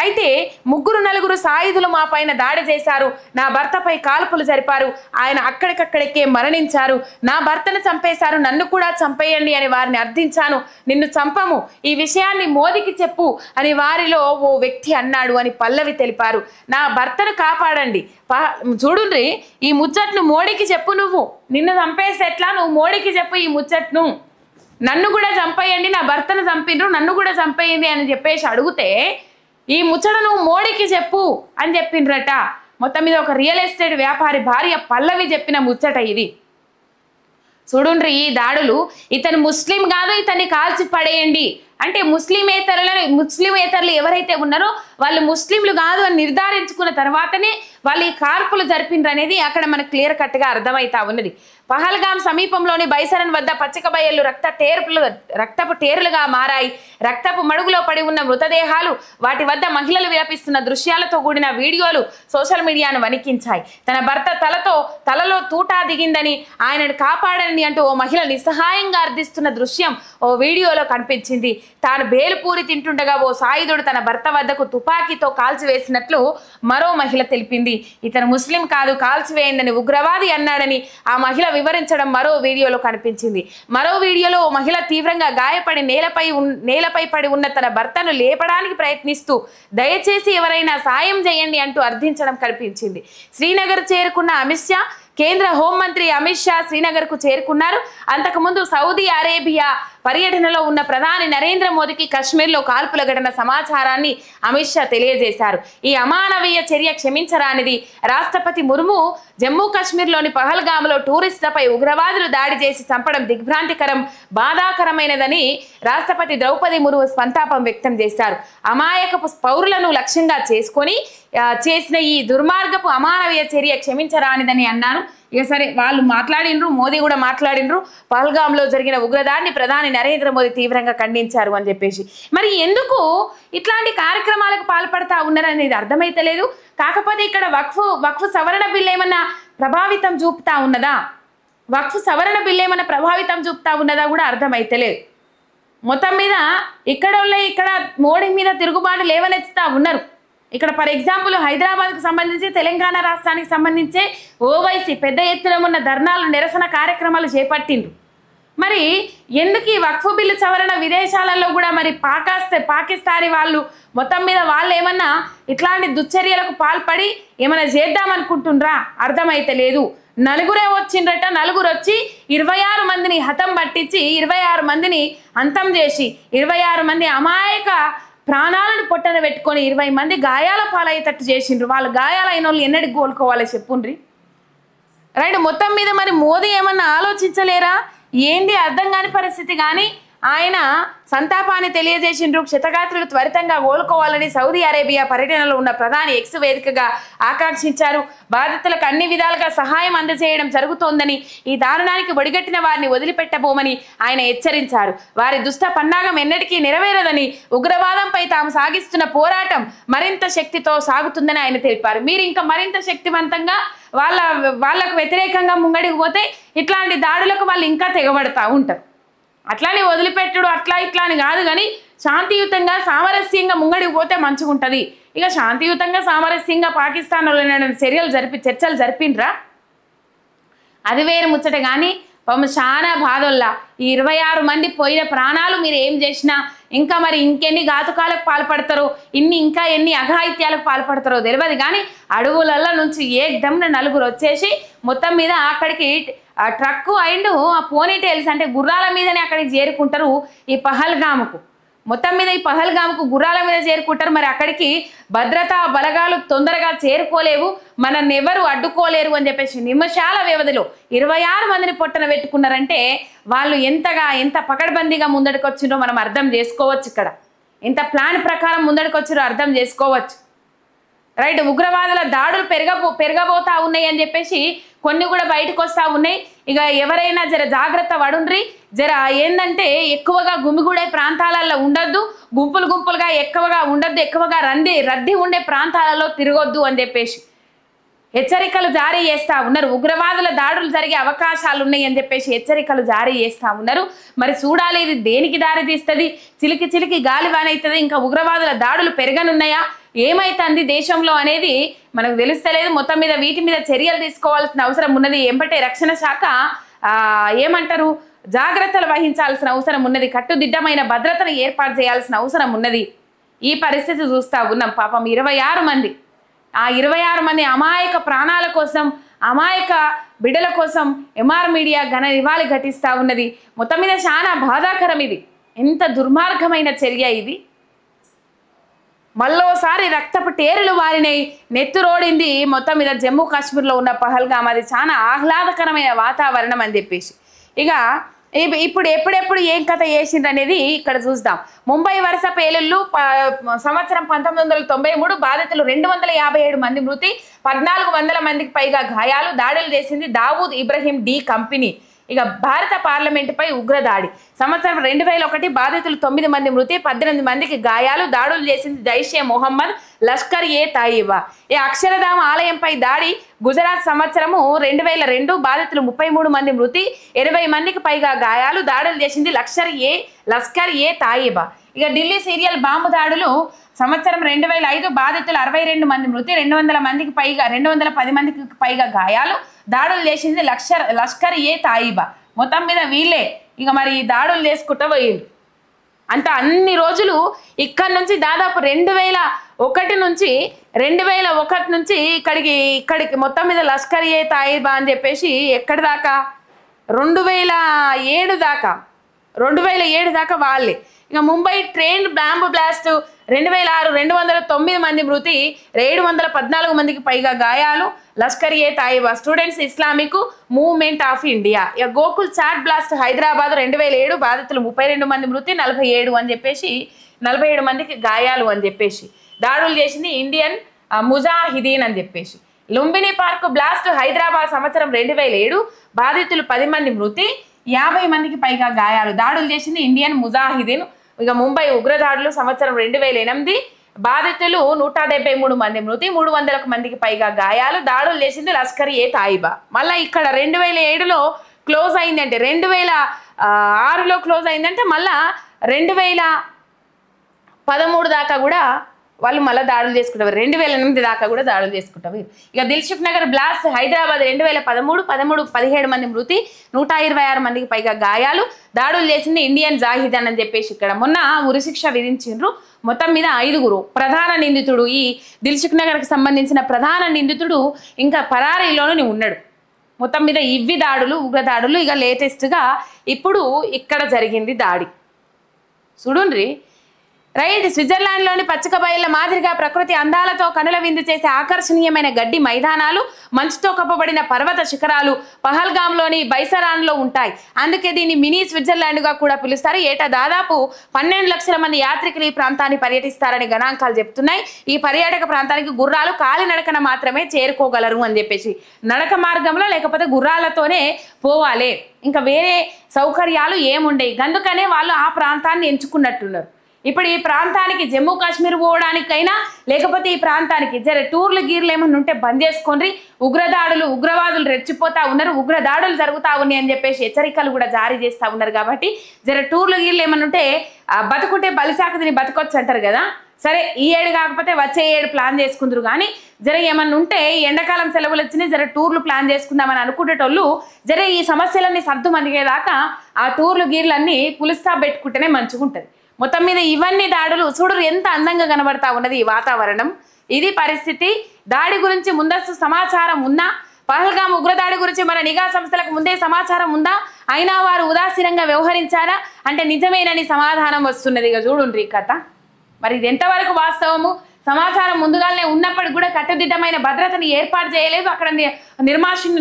అయితే 3-4 సాయుధులు మా పైన దాడి చేశారు. నా భర్తపై కాల్పులు జరిపారు. ఆయన అక్కడికక్కడికే మరణించారు. నా భర్తను చంపేశారు, నన్ను కూడా చంపేయండి అని వారిని అర్థించాను. నిన్ను చంపము, ఈ విషయాన్ని మోదీకి చెప్పు అని వారిలో ఓ వ్యక్తి అన్నాడు అని పల్లవి తెలిపారు. నా భర్తను కాపాడండి, చూడుండ్రి ఈ ముచ్చట్ను మోడీకి చెప్పు. నువ్వు నిన్ను చంపేస్తే ఎట్లా? నువ్వు మోడీకి చెప్పు ఈ ముచ్చట్ను. నన్ను కూడా చంపేయండి, నా భర్తను చంపిండ్రు, నన్ను కూడా చంపేయండి అని చెప్పేసి అడిగితే ఈ ముచ్చట నువ్వు మోడీకి చెప్పు అని చెప్పిండ్రట. మొత్తం మీద ఒక రియల్ ఎస్టేట్ వ్యాపారి భార్య పల్లవి చెప్పిన ముచ్చట ఇది. చూడుండ్రి ఈ దాడులు. ఇతను ముస్లిం కాదు, ఇతన్ని కాల్చి పడేయండి అంటే ముస్లిమేతరులు ఎవరైతే ఉన్నారో వాళ్ళు ముస్లింలు కాదు అని నిర్ధారించుకున్న తర్వాతనే వాళ్ళు ఈ కాల్పులు జరిపిండ్రు అనేది అక్కడ మనకు క్లియర్ కట్గా అర్థమవుతా ఉన్నది. పహల్గాం సమీపంలోని బైసరన్ వద్ద పచ్చిక బయళ్ళు రక్తపు టేరులుగా మారాయి. రక్తపు మడుగులో పడి ఉన్న మృతదేహాలు, వాటి వద్ద మహిళలు విలపిస్తున్న దృశ్యాలతో కూడిన వీడియోలు సోషల్ మీడియాను వణికించాయి. తన భర్త తలలో తూటా దిగిందని, ఆయనను కాపాడని అంటూ ఓ మహిళ నిస్సహాయంగా అర్థిస్తున్న దృశ్యం ఓ వీడియోలో కనిపించింది. తాను బేలుపూరి తింటుండగా ఓ సాయుధుడు తన భర్త వద్దకు తుపాకీతో కాల్చివేసినట్లు మరో మహిళ తెలిపింది. ఇతను ముస్లిం కాదు, కాల్చివేయండి ఉగ్రవాది అన్నాడని ఆ మహిళ వివరించడం మరో వీడియోలో కనిపించింది. మరో వీడియోలో ఓ మహిళ తీవ్రంగా గాయపడి నేలపై పడి ఉన్న తన భర్తను లేపడానికి ప్రయత్నిస్తూ దయచేసి ఎవరైనా సాయం చేయండి అంటూ అర్థించడం కనిపించింది. శ్రీనగర్ చేరుకున్న అమిత్ షా, కేంద్ర హోంమంత్రి అమిత్ షా శ్రీనగర్కు చేరుకున్నారు. అంతకుముందు సౌదీ అరేబియా పర్యటనలో ఉన్న ప్రధాని నరేంద్ర మోదీకి కాశ్మీర్లో కాల్పుల ఘటన సమాచారాన్ని అమిత్ షా తెలియజేశారు. ఈ అమానవీయ చర్య క్షమించరానిది. రాష్ట్రపతి ముర్ము జమ్మూ కాశ్మీర్లోని పహల్గామ్లో టూరిస్టులపై ఉగ్రవాదులు దాడి చేసి చంపడం దిగ్భ్రాంతికరం, బాధాకరమైనదని రాష్ట్రపతి ద్రౌపది ముర్ము సంతాపం వ్యక్తం చేశారు. అమాయకపు పౌరులను లక్ష్యంగా చేసుకొని చేసిన ఈ దుర్మార్గపు అమానవీయ చర్య క్షమించరానిదని అన్నారు. ఇక సరే వాళ్ళు మాట్లాడినరు, మోదీ కూడా మాట్లాడినరు. పహల్గాంలో జరిగిన ఉగ్రదాడిని ప్రధాని నరేంద్ర మోదీ తీవ్రంగా ఖండించారు అని చెప్పేసి. మరి ఎందుకు ఇట్లాంటి కార్యక్రమాలకు పాల్పడతా ఉన్నారనేది అర్థమైతలేదు. కాకపోతే ఇక్కడ వక్ఫ్ సవరణ బిల్ ఏమన్నా ప్రభావితం చూపుతా ఉన్నదా? వక్ఫ్ సవరణ బిల్ ఏమన్నా ప్రభావితం చూపుతా ఉన్నదా కూడా అర్థమైతలేదు. మొత్తం మీద ఇక్కడ మోడీ మీద తిరుగుబాటు లేవనెత్తుతా ఉన్నారు. ఇక్కడ ఫర్ ఎగ్జాంపుల్ హైదరాబాద్కు సంబంధించి తెలంగాణ రాష్ట్రానికి సంబంధించి ఓవైసీ పెద్ద ఎత్తున ఉన్న ధర్నాలు నిరసన కార్యక్రమాలు చేపట్టిండ్రు. మరి ఎందుకు ఈ వక్ఫ్ బిల్లు సవరణ విదేశాలలో కూడా మరి పాకిస్తానీ వాళ్ళు మొత్తం మీద వాళ్ళు ఏమన్నా ఇట్లాంటి దుశ్చర్యలకు పాల్పడి ఏమైనా చేద్దామనుకుంటుండ్రా అర్థమైతే లేదు. నలుగురే వచ్చిండ్రట, నలుగురు వచ్చి 26 మందిని హతం పట్టించి 26 మందిని అంతం చేసి 26 మంది అమాయక ప్రాణాలను పొట్టన పెట్టుకొని 20 మంది గాయాల పాలయ్యేటట్టు చేసిండ్రు. వాళ్ళు గాయాలైన వాళ్ళు ఎన్నడికి కోలుకోవాలి చెప్పుండ్రి. రైట్, మొత్తం మీద మరి మోదీ ఏమన్నా ఆలోచించలేరా ఏంది అర్థం కాని పరిస్థితి. కానీ ఆయన సంతాపాన్ని తెలియజేసిండ్రు. క్షతగాత్రులు త్వరితంగా కోలుకోవాలని సౌదీ అరేబియా పర్యటనలో ఉన్న ప్రధాని ఎక్స్ వేదికగా ఆకాంక్షించారు. బాధితులకు అన్ని విధాలుగా సహాయం అందజేయడం జరుగుతోందని, ఈ దారుణానికి ఒడిగట్టిన వారిని వదిలిపెట్టబోమని ఆయన హెచ్చరించారు. వారి దుష్ట పన్నాగం ఎన్నటికీ నెరవేరదని, ఉగ్రవాదంపై తాము సాగిస్తున్న పోరాటం మరింత శక్తితో సాగుతుందని ఆయన తెలిపారు. మీరు ఇంకా మరింత శక్తివంతంగా వాళ్ళకు వ్యతిరేకంగా ముంగడికి పోతే ఇట్లాంటి దాడులకు వాళ్ళు ఇంకా తెగబడతా ఉంటారు. అట్లానే వదిలిపెట్టుడు అట్లా ఇట్లా అని కాదు, కానీ శాంతియుతంగా సామరస్యంగా ముంగడికి పోతే మంచిగా ఉంటుంది. ఇక శాంతియుతంగా సామరస్యంగా పాకిస్తాన్ చర్చలు జరిపిండ్రా అది వేరు ముచ్చట. కానీ చాలా బాధల్లా ఈ 26 మంది పోయిన ప్రాణాలు మీరు ఏం చేసినా ఇంకా మరి ఇంకెన్ని ఘాతుకాలకు పాల్పడతారో, ఇంకా ఎన్ని అఘాయిత్యాలకు పాల్పడతారో తెలియదు. కానీ అడవులలో నుంచి ఏకదమ్న నలుగురు వచ్చేసి మొత్తం మీద అక్కడికి ట్రక్కు అండ్ ఆ పోనీటైల్స్ అంటే గుర్రాల మీదనే అక్కడికి చేరుకుంటారు. ఈ పహల్గాముకు మొత్తం మీద ఈ పహల్గాముకు గుర్రాల మీద చేరుకుంటారు. మరి అక్కడికి భద్రతా బలగాలు తొందరగా చేరుకోలేవు, మనల్ని ఎవరు అడ్డుకోలేరు అని చెప్పేసి నిమిషాల వ్యవధిలో 26 మందిని పొట్టన పెట్టుకున్నారంటే వాళ్ళు ఎంత పకడ్బందీగా ముందడికి వచ్చిందో మనం అర్థం చేసుకోవచ్చు. ఇక్కడ ఎంత ప్లాన్ ప్రకారం ముందడికి వచ్చిరో అర్థం చేసుకోవచ్చు. రైట్, ఉగ్రవాదుల దాడులు పెరగబోతా ఉన్నాయి అని చెప్పేసి కొన్ని కూడా బయటకు వస్తూ ఉన్నాయి. ఇక ఎవరైనా జర జాగ్రత్త పడుండ్రి. జర ఏంటంటే ఎక్కువగా గుమిగూడే ప్రాంతాలలో ఉండొద్దు, గుంపులుగా ఎక్కువగా ఉండొద్దు, ఎక్కువగా రద్దీ ఉండే ప్రాంతాలలో తిరగొద్దు అని చెప్పేసి హెచ్చరికలు జారీ చేస్తూ ఉన్నారు. ఉగ్రవాదుల దాడులు జరిగే అవకాశాలు ఉన్నాయి అని చెప్పేసి హెచ్చరికలు జారీ చేస్తూ ఉన్నారు. మరి చూడాలి ఇది దేనికి దారి తీస్తుంది. చిలికి గాలి వానవుతుంది, ఇంకా ఉగ్రవాదుల దాడులు పెరగనున్నాయా, ఏమైతుంది దేశంలో అనేది మనకు తెలుస్తలేదు. మొత్తం మీద వీటి మీద చర్యలు తీసుకోవాల్సిన అవసరం ఉన్నది. ఎంబటే రక్షణ శాఖ ఏమంటారు జాగ్రత్తలు వహించాల్సిన అవసరం ఉన్నది. కట్టుదిట్టమైన భద్రతను ఏర్పాటు చేయాల్సిన అవసరం ఉన్నది. ఈ పరిస్థితి చూస్తూ ఉన్నాం. పాపం 26 మంది, ఆ 26 మంది అమాయక ప్రాణాల కోసం, అమాయక బిడ్డల కోసం ఎంఆర్ మీడియా ఘన నివాళి ఘటిస్తూ ఉన్నది. మొత్తం మీద చాలా బాధాకరం. ఇది ఎంత దుర్మార్గమైన చర్య ఇది. మళ్ళోసారి రక్తపు టేరులు వారినై నెత్తురోడింది మొత్తం మీద జమ్మూ కాశ్మీర్లో ఉన్న పహల్గామ్. అది చాలా ఆహ్లాదకరమైన వాతావరణం అని చెప్పేసి ఇక ఇప్పుడు ఎప్పుడెప్పుడు ఏం కథ చేసిండ్రు అనేది ఇక్కడ చూద్దాం. ముంబై వరుస పేలుళ్ళు సంవత్సరం 1993 బాధితులు 257 మంది మృతి, 1400 మందికి పైగా గాయాలు, దాడులు చేసింది దావూద్ ఇబ్రహీం డి కంపెనీ. ఇక భారత పార్లమెంటుపై ఉగ్రదాడి సంవత్సరం 2001 బాధితులు 9 మంది మృతి, 18 మందికి గాయాలు, దాడులు చేసింది జైషే మొహమ్మద్, లష్కర్ ఏ తాయిబా. ఈ అక్షరధామ ఆలయంపై దాడి గుజరాత్ సంవత్సరము 2002 బాధితులు 33 మంది మృతి, 80 మందికి పైగా గాయాలు, దాడులు చేసింది లష్కర్ ఏ తాయిబా. ఇక ఢిల్లీ సీరియల్ బాంబు దాడులు సంవత్సరం 2005 బాధితులు 62 మంది మృతి, 210 మందికి పైగా గాయాలు, దాడులు చేసింది లష్కర్ ఏ తాయిబా. మొత్తం మీద వీళ్ళే ఇక మరి దాడులు చేసుకుంటూ పోయిండ్రు. అంటే అన్ని రోజులు ఇక్కడ నుంచి దాదాపు 2001 నుంచి ఇక్కడికి మొత్తం మీద లష్కర్ ఏ తాయిబా అని చెప్పేసి ఎక్కడి దాకా 2007 దాకా వాళ్ళే. ఇక ముంబై ట్రైన్ బాంబు బ్లాస్ట్ 2006 209 మంది మృతి, 714 మందికి పైగా గాయాలు, Lashkar e Taiba students Islamic movement of India. ఇక గోకుల్ చాట్ బ్లాస్ట్ హైదరాబాద్ 2007 బాధితులు 32 మంది మృతి, 47 మందికి గాయాలు అని చెప్పేసి దాడులు చేసింది ఇండియన్ ముజాహిదీన్ అని చెప్పేసి. లుంబిని పార్క్ బ్లాస్ట్ హైదరాబాద్ సంవత్సరం 2007 బాధితులు 10 మంది మృతి, 50 మందికి పైగా గాయాలు, దాడులు చేసింది ఇండియన్ ముజాహిదీన్. ఇక ముంబై ఉగ్రదాడులు సంవత్సరం 2008 బాధితులు 173 మంది మృతి, 300 మందికి పైగా గాయాలు, దాడులు చేసింది లష్కర్ ఏ తాయిబా. మళ్ళీ ఇక్కడ 2007లో క్లోజ్ అయిందంటే 2006లో క్లోజ్ అయిందంటే మళ్ళా 2013 దాకా కూడా వాళ్ళు మళ్ళీ దాడులు చేసుకుంటారు. 2008 దాకా కూడా దాడులు చేసుకుంటారు. ఇక దిల్సుఖ్ నగర్ బ్లాస్ట్ హైదరాబాద్ 2013 17 మంది మృతి, 126 మందికి పైగా గాయాలు. దాడులు చేసింది ఇండియన్ జాహిదన్ అని చెప్పేసి ఇక్కడ మొన్న ఉరిశిక్ష విధించిండ్రు. మొత్తం మీద 5గురు. ప్రధాన నిందితుడు ఈ దిల్సుఖ్ నగర్కి సంబంధించిన ప్రధాన నిందితుడు ఇంకా పరారీలోనే ఉన్నాడు. మొత్తం మీద ఇవి దాడులు, ఉగ్ర దాడులు. ఇక లేటెస్ట్గా ఇప్పుడు ఇక్కడ జరిగింది దాడి చూడుండ్రి. రైట్, స్విట్జర్లాండ్లోని పచ్చిక బయళ్ళ మాదిరిగా ప్రకృతి అందాలతో కనుల విందు చేసే ఆకర్షణీయమైన గడ్డి మైదానాలు, మంచుతో కప్పబడిన పర్వత శిఖరాలు పహల్గామ్లోని బైసరాన్లో ఉంటాయి. అందుకే దీన్ని మినీ స్విట్జర్లాండ్గా కూడా పిలుస్తారు. ఏటా దాదాపు 12 లక్షల మంది యాత్రికులు ఈ ప్రాంతాన్ని పర్యటిస్తారని గణాంకాలు చెప్తున్నాయి. ఈ పర్యాటక ప్రాంతానికి గుర్రాలు కాలినడకన మాత్రమే చేరుకోగలరు అని చెప్పేసి, నడక మార్గంలో లేకపోతే గుర్రాలతోనే పోవాలి, ఇంకా వేరే సౌకర్యాలు ఏముండయి. అందుకనే వాళ్ళు ఆ ప్రాంతాన్ని ఎంచుకున్నట్టున్నారు. ఇప్పుడు ఈ ప్రాంతానికి జమ్మూ కాశ్మీర్ పోవడానికైనా లేకపోతే ఈ ప్రాంతానికి జర టూర్లు గీర్లు ఏమన్నా ఉంటే బంద్ చేసుకోండి. ఉగ్రవాదులు రెచ్చిపోతా ఉన్నారు, ఉగ్రదాడులు జరుగుతూ ఉన్నాయి అని చెప్పేసి హెచ్చరికలు కూడా జారీ చేస్తూ ఉన్నారు. కాబట్టి జర టూర్లు గీర్లు ఏమన్నా ఉంటే బతుకుంటే బలిసాకు తిని బతకొచ్చు అంటారు కదా. సరే, ఈ ఏడు కాకపోతే వచ్చే ఏడు ప్లాన్ చేసుకుందరు. కానీ జర ఏమన్నా ఉంటే ఎండాకాలం సెలవులు వచ్చినాయి, జర టూర్లు ప్లాన్ చేసుకుందామని అనుకునేటోళ్ళు జర ఈ సమస్యలన్నీ సర్దు మనిగేదాకా ఆ టూర్లు గీర్లన్నీ పులిస్తా పెట్టుకుంటేనే మంచిగా ఉంటుంది. మొత్తం మీద ఇవన్నీ దాడులు చూడరు ఎంత అందంగా కనబడతా ఉన్నది ఈ వాతావరణం. ఇది పరిస్థితి. దాడి గురించి ముందస్తు సమాచారం ఉందా? పహల్గామ్ ఉగ్రదాడి గురించి మన నిఘా సంస్థలకు ముందే సమాచారం ఉందా? అయినా వారు ఉదాసీనంగా వ్యవహరించారా అంటే నిజమేనని సమాధానం వస్తున్నది. ఇక చూడుండ్రి కథ. మరి ఇది ఎంతవరకు వాస్తవము? సమాచారం ముందుగానే ఉన్నప్పటికీ కూడా కట్టుదిట్టమైన భద్రతను ఏర్పాటు చేయలేదు. అక్కడ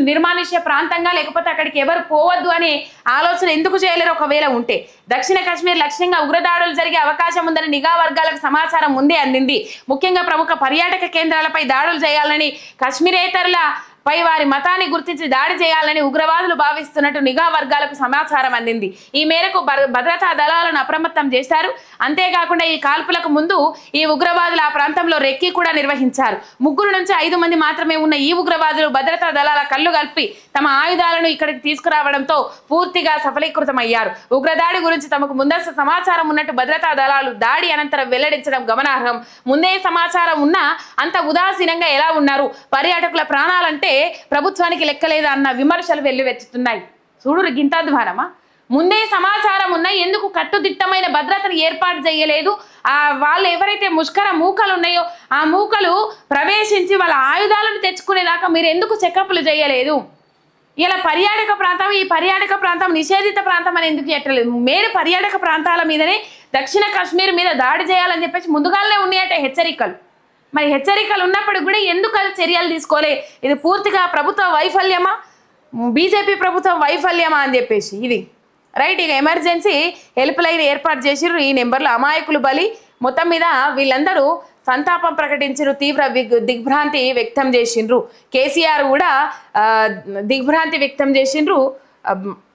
నిర్మానుష్య ప్రాంతంగా లేకపోతే అక్కడికి ఎవరు పోవద్దు అనే ఆలోచన ఎందుకు చేయలేరు? ఒకవేళ ఉంటే దక్షిణ కాశ్మీర్ లక్ష్యంగా ఉగ్రదాడులు జరిగే అవకాశం ఉందని నిఘా వర్గాలకు సమాచారం ముందే అందింది. ముఖ్యంగా ప్రముఖ పర్యాటక కేంద్రాలపై దాడులు చేయాలని, కాశ్మీరేతరుల పై వారి మతాన్ని గుర్తించి దాడి చేయాలని ఉగ్రవాదులు భావిస్తున్నట్టు నిఘా వర్గాలకు సమాచారం అందింది. ఈ మేరకు భద్రతా దళాలను అప్రమత్తం చేశారు. అంతేకాకుండా ఈ కాల్పులకు ముందు ఈ ఉగ్రవాదులు ఆ ప్రాంతంలో రెక్కీ కూడా నిర్వహించారు. 3 నుంచి 5 మంది మాత్రమే ఉన్న ఈ ఉగ్రవాదులు భద్రతా దళాల కళ్ళు కలిపి తమ ఆయుధాలను ఇక్కడికి తీసుకురావడంతో పూర్తిగా సఫలీకృతమయ్యారు. ఉగ్రదాడి గురించి తమకు ముందస్తు సమాచారం ఉన్నట్టు భద్రతా దళాలు దాడి అనంతరం వెల్లడించడం గమనార్హం. ముందే సమాచారం ఉన్నా అంత ఉదాసీనంగా ఎలా ఉన్నారు? పర్యాటకుల ప్రాణాలంటే ప్రభుత్వానికి లెక్కలేదు అన్న విమర్శలు వెల్లువెత్తుతున్నాయి. చూడు గింతాధ్వానమా? ముందే సమాచారం ఉన్నా ఎందుకు కట్టుదిట్టమైన భద్రతను ఏర్పాటు చేయలేదు? వాళ్ళు ఎవరైతే ముష్కర మూకలు ఉన్నాయో ఆ మూకలు ప్రవేశించి వాళ్ళ ఆయుధాలను తెచ్చుకునేదాకా మీరు ఎందుకు చెకప్లు చేయలేదు? ఇలా పర్యాటక ప్రాంతం, ఈ పర్యాటక ప్రాంతం నిషేధిత ప్రాంతం అని ఎందుకు చెప్పలేదు? మేలు పర్యాటక ప్రాంతాల మీదనే దక్షిణ కాశ్మీర్ మీద దాడి చేయాలని చెప్పేసి ముందుగానే ఉన్నాయట హెచ్చరికలు. మరి హెచ్చరికలు ఉన్నప్పటికి కూడా ఎందుకు అది చర్యలు తీసుకోలే? ఇది పూర్తిగా ప్రభుత్వ వైఫల్యమా, బీజేపీ ప్రభుత్వం వైఫల్యమా అని చెప్పేసి ఇది రైట్. ఇక ఎమర్జెన్సీ హెల్ప్ లైన్ ఏర్పాటు చేసిర్రు. ఈ నెంబర్లో అమాయకులు బలి. మొత్తం మీద వీళ్ళందరూ సంతాపం ప్రకటించారు, తీవ్ర దిగ్భ్రాంతి వ్యక్తం చేసిండ్రు. కేసీఆర్ కూడా దిగ్భ్రాంతి వ్యక్తం చేసిండ్రు.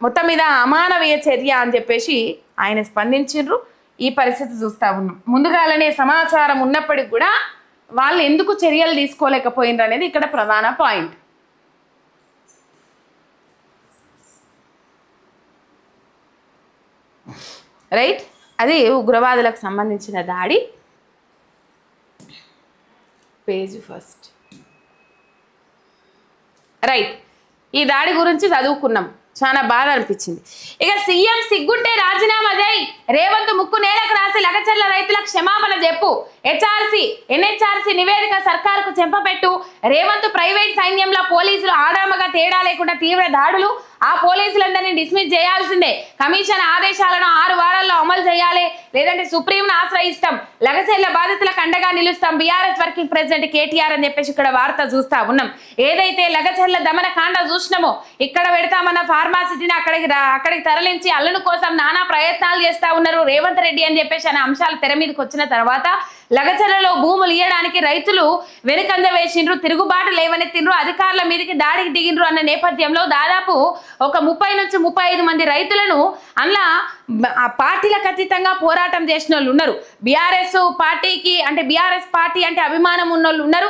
మొత్తం మీద అమానవీయ చర్య అని చెప్పేసి ఆయన స్పందించిండ్రు. ఈ పరిస్థితి చూస్తూ ఉన్నాం. ముందుగానే సమాచారం ఉన్నప్పటికి కూడా వాళ్ళు ఎందుకు చర్యలు తీసుకోలేకపోయినారు అనేది ఇక్కడ ప్రధాన పాయింట్. రైట్, అది ఉగ్రవాదులకు సంబంధించిన దాడి. Page first. రైట్, ఈ దాడి గురించి చదువుకున్నాం, చాలా బాధ అనిపించింది. ఇక సీఎం సిగ్గుంటే రాజీనామా చేయి, రేవంత్ ముక్కు నేలకు రాసి లగచర్ల రైతులకు క్షమాపణ చెప్పు, ఎన్హెచ్ఆర్సీ నివేదిక సర్కారుకు చెంపపెట్టు, రేవంత్ ప్రైవేట్ సైన్యంలో పోలీసులు ఆడామగా తేడా లేకుండా తీవ్ర దాడులు, ఆ పోలీసులందరినీ డిస్మిస్ చేయాల్సిందే, కమిషన్ ఆదేశాలను 6 వారాల్లో అమలు చేయాలి, లేదంటే సుప్రీంను ఆశ్రయిస్తాం, లగచర్ల బాధితులకు అండగా నిలుస్తాం, బీఆర్ఎస్ వర్కింగ్ ప్రెసిడెంట్ కేటీఆర్ అని చెప్పేసి ఇక్కడ వార్త చూస్తా ఉన్నాం. ఏదైతే లగచర్ల దమన కాండ చూసినామో ఇక్కడ పెడతామన్న ఫార్మాసిటీని అక్కడికి తరలించి అల్లును కోసం నానా ప్రయత్నాలు చేస్తా ఉన్నారు రేవంత్ రెడ్డి అని చెప్పేసి అనే అంశాలు తెర మీదకి వచ్చిన తర్వాత లగచర్లలో భూములు ఇయ్యడానికి రైతులు వెనుకంజ వేసిండ్రు, తిరుగుబాటు లేవనెత్తిండ్రు, అధికారుల మీదకి దాడికి దిగిండ్రు అన్న నేపథ్యంలో దాదాపు ఒక 30 నుంచి 35 మంది రైతులను అందులో పార్టీలకు అతీతంగా పోరాటం చేసిన వాళ్ళు ఉన్నారు. బీఆర్ఎస్ పార్టీ అంటే అభిమానం ఉన్న వాళ్ళు ఉన్నారు,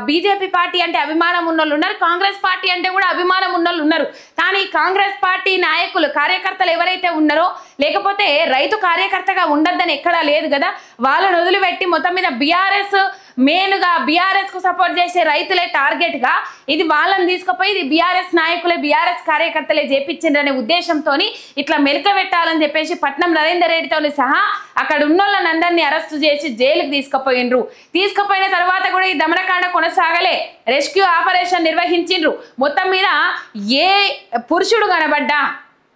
బీజేపీ పార్టీ అంటే అభిమానం ఉన్నోళ్ళు ఉన్నారు, కాంగ్రెస్ పార్టీ అంటే కూడా అభిమానం ఉన్నోళ్ళు ఉన్నారు. కానీ కాంగ్రెస్ పార్టీ నాయకులు కార్యకర్తలు ఎవరైతే ఉన్నారో, లేకపోతే రైతు కార్యకర్తగా ఉండొద్దని ఎక్కడా లేదు కదా, వాళ్ళని వదిలిపెట్టి మొత్తం మీద బీఆర్ఎస్ మెయిన్గా బీఆర్ఎస్ కు సపోర్ట్ చేసే రైతులే టార్గెట్ గా ఇది వాళ్ళని తీసుకుపోయి ఇది బీఆర్ఎస్ నాయకులే బీఆర్ఎస్ కార్యకర్తలే చేపించిండ్రనే ఉద్దేశంతో ఇట్లా మెలక పెట్టాలని చెప్పేసి పట్నం నరేందర్ రెడ్డితో సహా అక్కడ ఉన్నోళ్ళని అందరినీ అరెస్ట్ చేసి జైలుకి తీసుకుపోయిండ్రు. తీసుకుపోయిన తర్వాత కూడా ఈ దమనకాండ కొనసాగలే, రెస్క్యూ ఆపరేషన్ నిర్వహించిండ్రు. మొత్తం మీద ఏ పురుషుడు కనబడ్డా,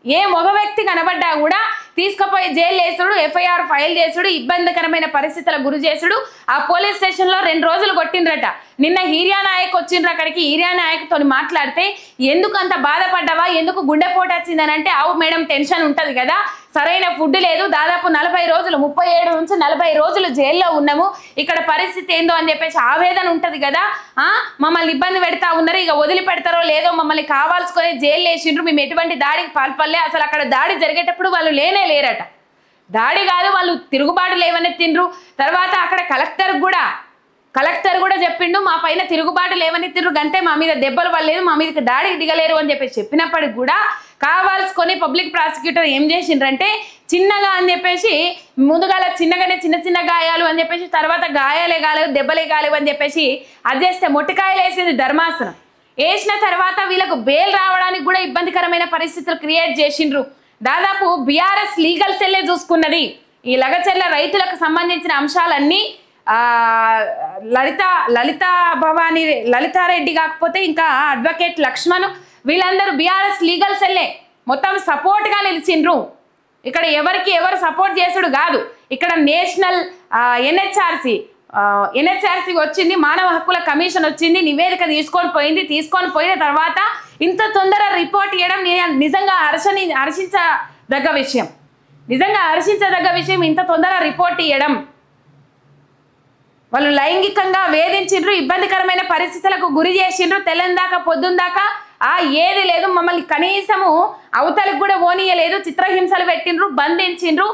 ఏ మగ వ్యక్తి కనబడ్డా కూడా తీసుకుపోయి జైలు వేసుడు, ఎఫ్ఐఆర్ ఫైల్ చేసుడు, ఇబ్బందికరమైన పరిస్థితులకు గురి చేసుడు. ఆ పోలీస్ స్టేషన్లో 2 రోజులు కొట్టిండ్రట. నిన్న హీరియా నాయక్ వచ్చిండ్రు అక్కడికి. హీరియా నాయక్తో మాట్లాడితే ఎందుకు అంత బాధపడ్డావా, ఎందుకు గుండెపోటు వచ్చిందని అంటే, అవు మేడం టెన్షన్ ఉంటుంది కదా, సరైన ఫుడ్ లేదు, దాదాపు 40 రోజులు 37 నుంచి 40 రోజులు జైల్లో ఉన్నాము, ఇక్కడ పరిస్థితి ఏందో అని చెప్పేసి ఆవేదన ఉంటుంది కదా, మమ్మల్ని ఇబ్బంది పెడతా ఉన్నారు, ఇక వదిలిపెడతారో లేదో, మమ్మల్ని కావాల్సుకొని జైలు వేసిండ్రు, మేము ఎటువంటి దాడికి పాల్పడలే, అసలు అక్కడ దాడి జరిగేటప్పుడు వాళ్ళు లేరట, దాడి కాదు వాళ్ళు తిరుగుబాటు లేవనెత్తిండ్రు. తర్వాత అక్కడ కలెక్టర్ కూడా చెప్పిండు, మా పైన తిరుగుబాటు లేవనెత్తిండ్రు, గంతే, మా మీద దెబ్బలు పడలేదు, మా మీదకి దాడికి దిగలేరు అని చెప్పేసి చెప్పినప్పటికి కూడా కావాల్సుకొని పబ్లిక్ ప్రాసిక్యూటర్ ఏం చేసిండ్రంటే చిన్నగా అని చెప్పేసి ముందుగాల చిన్నగానే చిన్న గాయాలు అని చెప్పేసి తర్వాత గాయాలే కాలేవు దెబ్బలే కాలేవు అని చెప్పేసి అది చేస్తే మొట్టికాయలు వేసింది ధర్మాసనం. వేసిన తర్వాత వీళ్ళకు బెయిల్ రావడానికి కూడా ఇబ్బందికరమైన పరిస్థితులు క్రియేట్ చేసిండ్రు. దాదాపు బీఆర్ఎస్ లీగల్ సెల్లే చూసుకున్నది ఈ లగచర్ల రైతులకు సంబంధించిన అంశాలన్నీ. లలితారెడ్డి కాకపోతే ఇంకా అడ్వకేట్ లక్ష్మణ్ వీళ్ళందరూ బీఆర్ఎస్ లీగల్ సెల్లే మొత్తం సపోర్ట్గా నిలిచిండ్రు. ఇక్కడ ఎవరు సపోర్ట్ చేసుడు కాదు, ఇక్కడ నేషనల్ ఎన్హెచ్ఆర్సీ వచ్చింది, మానవ హక్కుల కమిషన్ వచ్చింది, నివేదిక తీసుకొని పోయిన తర్వాత ఇంత తొందర రిపోర్ట్ ఇవ్వడం నిజంగా హర్షించదగ్గ విషయం. ఇంత తొందర రిపోర్ట్ ఇవ్వడం, వాళ్ళు లైంగికంగా వేధించిండ్రు, ఇబ్బందికరమైన పరిస్థితులకు గురి చేసిండ్రు, తెల్లందాకా పొద్దుందాకా ఏది లేదు, మమ్మల్ని కనీసము అవతలకు కూడా ఓనియలేదు, చిత్రహింసలు పెట్టిండ్రు, బంధించిండ్రు,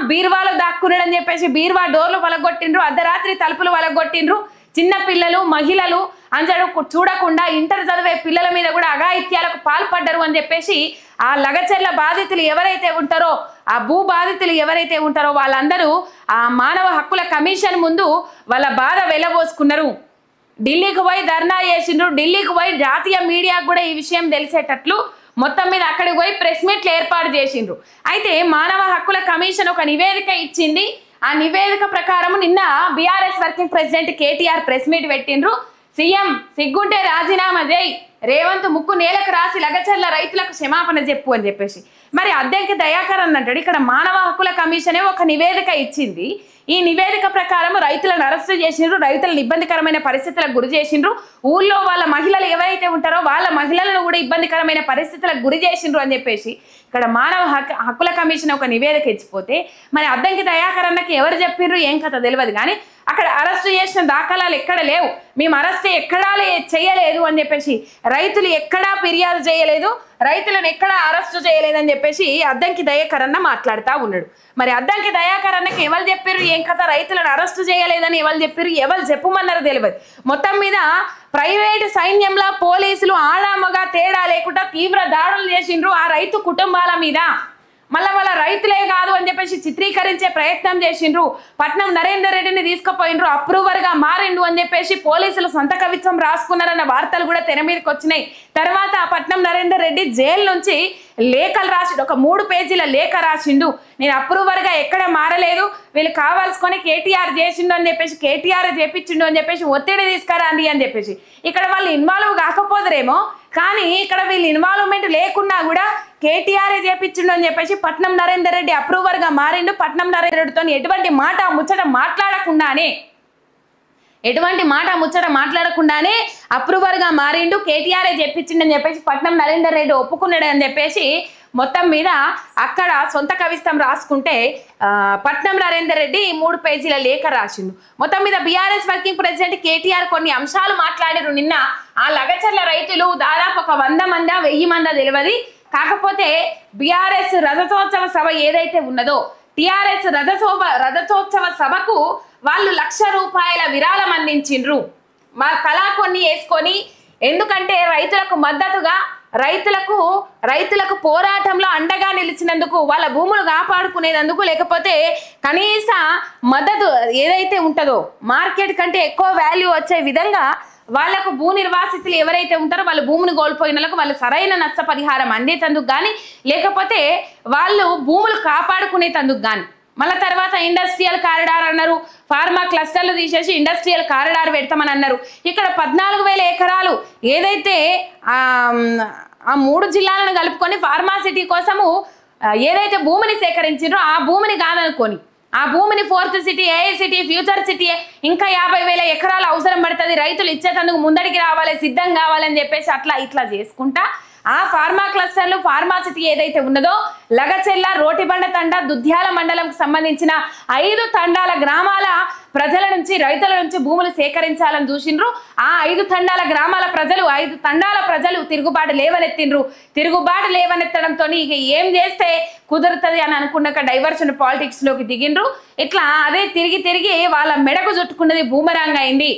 బీర్వాలు దాక్కున్నాడని చెప్పేసి బీర్వా డోర్లు వలగొట్టిండ్రు, అర్ధరాత్రి తలుపులు వలగొట్టిండ్రు, చిన్న పిల్లలు మహిళలు అంజడు చూడకుండా ఇంటర్ చదివే పిల్లల మీద కూడా అఘాయిత్యాలకు పాల్పడ్డరు అని చెప్పేసి ఆ లగచర్ల బాధితులు ఎవరైతే ఉంటారో, ఆ భూ బాధితులు ఎవరైతే ఉంటారో వాళ్ళందరూ ఆ మానవ హక్కుల కమిషన్ ముందు వాళ్ళ బాధ వెలబోసుకున్నారు. ఢిల్లీకి పోయి ధర్నా చేసిండ్రు, ఢిల్లీకి పోయి జాతీయ మీడియాకు కూడా ఈ విషయం తెలిసేటట్లు మొత్తం మీద అక్కడికి పోయి ప్రెస్ మీట్లు ఏర్పాటు చేసిండ్రు. అయితే మానవ హక్కుల కమిషన్ ఒక నివేదిక ఇచ్చింది. ఆ నివేదిక ప్రకారం నిన్న BRS working president KTR press meet పెట్టిండ్రు. సీఎం సిగ్గుంటే రాజీనామా చేయి, రేవంత్ ముక్కు నేలకు రాసి లగచర్ల రైతులకు క్షమాపణ చెప్పు అని చెప్పేసి. మరి అద్దెంకి దయాకర్ అన్నట్టు ఇక్కడ మానవ హక్కుల కమిషనే ఒక నివేదిక ఇచ్చింది. ఈ నివేదిక ప్రకారం రైతులను అరెస్టు చేసిండ్రు, రైతులను ఇబ్బందికరమైన పరిస్థితులకు గురి చేసిండ్రు, ఊళ్ళో వాళ్ళ మహిళలు ఎవరైతే ఉంటారో వాళ్ళ మహిళలను కూడా ఇబ్బందికరమైన పరిస్థితులకు గురి చేసిండ్రు అని చెప్పేసి ఇక్కడ మానవ హక్కుల కమిషన్ ఒక నివేదిక ఇచ్చిపోతే మరి అద్దంకి దయాకర్ అన్నకి ఎవరు చెప్పిండ్రు ఏం కథ తెలియదు. కానీ అక్కడ అరెస్టు చేసిన దాఖలాలు ఎక్కడ లేవు, మేము అరెస్ట్ ఎక్కడా చేయలేదు అని చెప్పేసి, రైతులు ఎక్కడా ఫిర్యాదు చేయలేదు, రైతులను ఎక్కడా అరెస్టు చేయలేదని చెప్పేసి అద్దంకి దయాకర్ అన్న మాట్లాడుతూ ఉన్నాడు. మరి అద్దంకి దయాకర్ అన్నకి ఎవరు చెప్పారు ఏం కథ, రైతులను అరెస్టు చేయలేదని ఎవరు చెప్పారు, ఎవరు చెప్పమన్నారో తెలియదు. మొత్తం మీద ప్రైవేటు సైన్యంలో పోలీసులు ఆడామగా తేడా లేకుండా తీవ్ర దాడులు చేసిండ్రు ఆ రైతు కుటుంబాల మీద. మళ్ళీ వాళ్ళ రైతులే కాదు అని చెప్పేసి చిత్రీకరించే ప్రయత్నం చేసిండ్రు. పట్నం నరేందర్ రెడ్డిని తీసుకుపోయిండ్రు, అప్రూవర్గా మారిండు అని చెప్పేసి పోలీసులు సొంత కవిత్వం రాసుకున్నారన్న వార్తలు కూడా తెర మీదకి వచ్చినాయి. తర్వాత పట్నం నరేందర్ రెడ్డి జైలు నుంచి లేఖలు రాసిండు, ఒక 3 పేజీల లేఖ రాసిండు, నేను అప్రూవర్గా ఎక్కడ మారలేదు, వీళ్ళు కావాల్సుకొని కేటీఆర్ చేసిండు అని చెప్పేసి, కేటీఆర్ చేపించిండు అని చెప్పేసి ఒత్తిడి తీసుకురాండి అని చెప్పేసి. ఇక్కడ వాళ్ళు ఇన్వాల్వ్ కాకపోదురేమో కానీ ఇక్కడ వీళ్ళు ఇన్వాల్వ్మెంట్ లేకున్నా కూడా కేటీఆర్ చేపించిండు అని చెప్పేసి పట్నం నరేందర్ రెడ్డి అప్రూవర్గా మారిండు. పట్నం నరేందర్ రెడ్డితో ఎటువంటి మాట ముచ్చట మాట్లాడకుండానే అప్రూవర్గా మారిండు, కేటీఆర్ చెప్పించిండు అని చెప్పేసి పట్నం నరేందర్ రెడ్డి ఒప్పుకున్నాడు అని చెప్పేసి మొత్తం మీద అక్కడ సొంత కవిత్వం రాసుకుంటే పట్నం నరేందర్ రెడ్డి 3 పేజీల లేఖ రాసిండు. మొత్తం మీద బీఆర్ఎస్ వర్కింగ్ ప్రెసిడెంట్ కేటీఆర్ కొన్ని అంశాలు మాట్లాడారు నిన్న. ఆ లగచర్ల రైతులు దాదాపు ఒక 100 మందా 1000 మందా తెలియదు. కాకపోతే బీఆర్ఎస్ రజతోత్సవ సభ ఏదైతే ఉన్నదో టీఆర్ఎస్ రజతోత్సవ సభకు వాళ్ళు 1,00,000 రూపాయల విరాళం అందించిండ్రు. మా తలా కొన్ని వేసుకొని, ఎందుకంటే రైతులకు మద్దతుగా రైతులకు పోరాటంలో అండగా నిలిచినందుకు, వాళ్ళ భూములు కాపాడుకునేందుకు, లేకపోతే కనీస మద్దతు ఏదైతే ఉంటుందో మార్కెట్ కంటే ఎక్కువ వాల్యూ వచ్చే విధంగా వాళ్ళకు భూ నిర్వాసితులు ఎవరైతే ఉంటారో వాళ్ళ భూమిని కోల్పోయిన వాళ్ళకు వాళ్ళు సరైన నష్టపరిహారం అందేతందుకు కానీ, లేకపోతే వాళ్ళు భూములు కాపాడుకునేతందుకు కానీ, మళ్ళీ తర్వాత ఇండస్ట్రియల్ కారిడార్ అన్నారు, ఫార్మా క్లస్టర్లు తీసేసి ఇండస్ట్రియల్ కారిడార్ పెడతామని అన్నారు. ఇక్కడ 14,000 ఎకరాలు ఏదైతే ఆ 3 జిల్లాలను కలుపుకొని ఫార్మాసిటీ కోసము ఏదైతే భూమిని సేకరించారో ఆ భూమిని కాదనుకొని, ఆ భూమిని 4th city, AI city, future city, ఇంకా 50,000 ఎకరాలు అవసరం పడుతుంది, రైతులు ఇచ్చేటందుకు ముందడికి రావాలి, సిద్ధం కావాలని చెప్పేసి అట్లా ఇట్లా చేసుకుంటా ఆ ఫార్మా క్లస్టర్లు, ఫార్మాసిటీ ఏదైతే ఉన్నదో లగచెల్ల, రోటిబండ తండ, దుద్యాల మండలంకు సంబంధించిన 5 తండాల గ్రామాల ప్రజల నుంచి, రైతుల నుంచి భూములు సేకరించాలని చూసిండ్రు. ఆ 5 తండాల గ్రామాల ప్రజలు, 5 తండాల ప్రజలు తిరుగుబాటు లేవనెత్తిండ్రు. తిరుగుబాటు లేవనెత్తడంతో ఇక ఏం చేస్తే కుదురుతుంది అని అనుకున్నాక డైవర్షన్ పాలిటిక్స్ లోకి దిగిండ్రు. ఇట్లా అదే తిరిగి వాళ్ళ మెడకు చుట్టుకున్నది బూమరాంగ్ అయింది.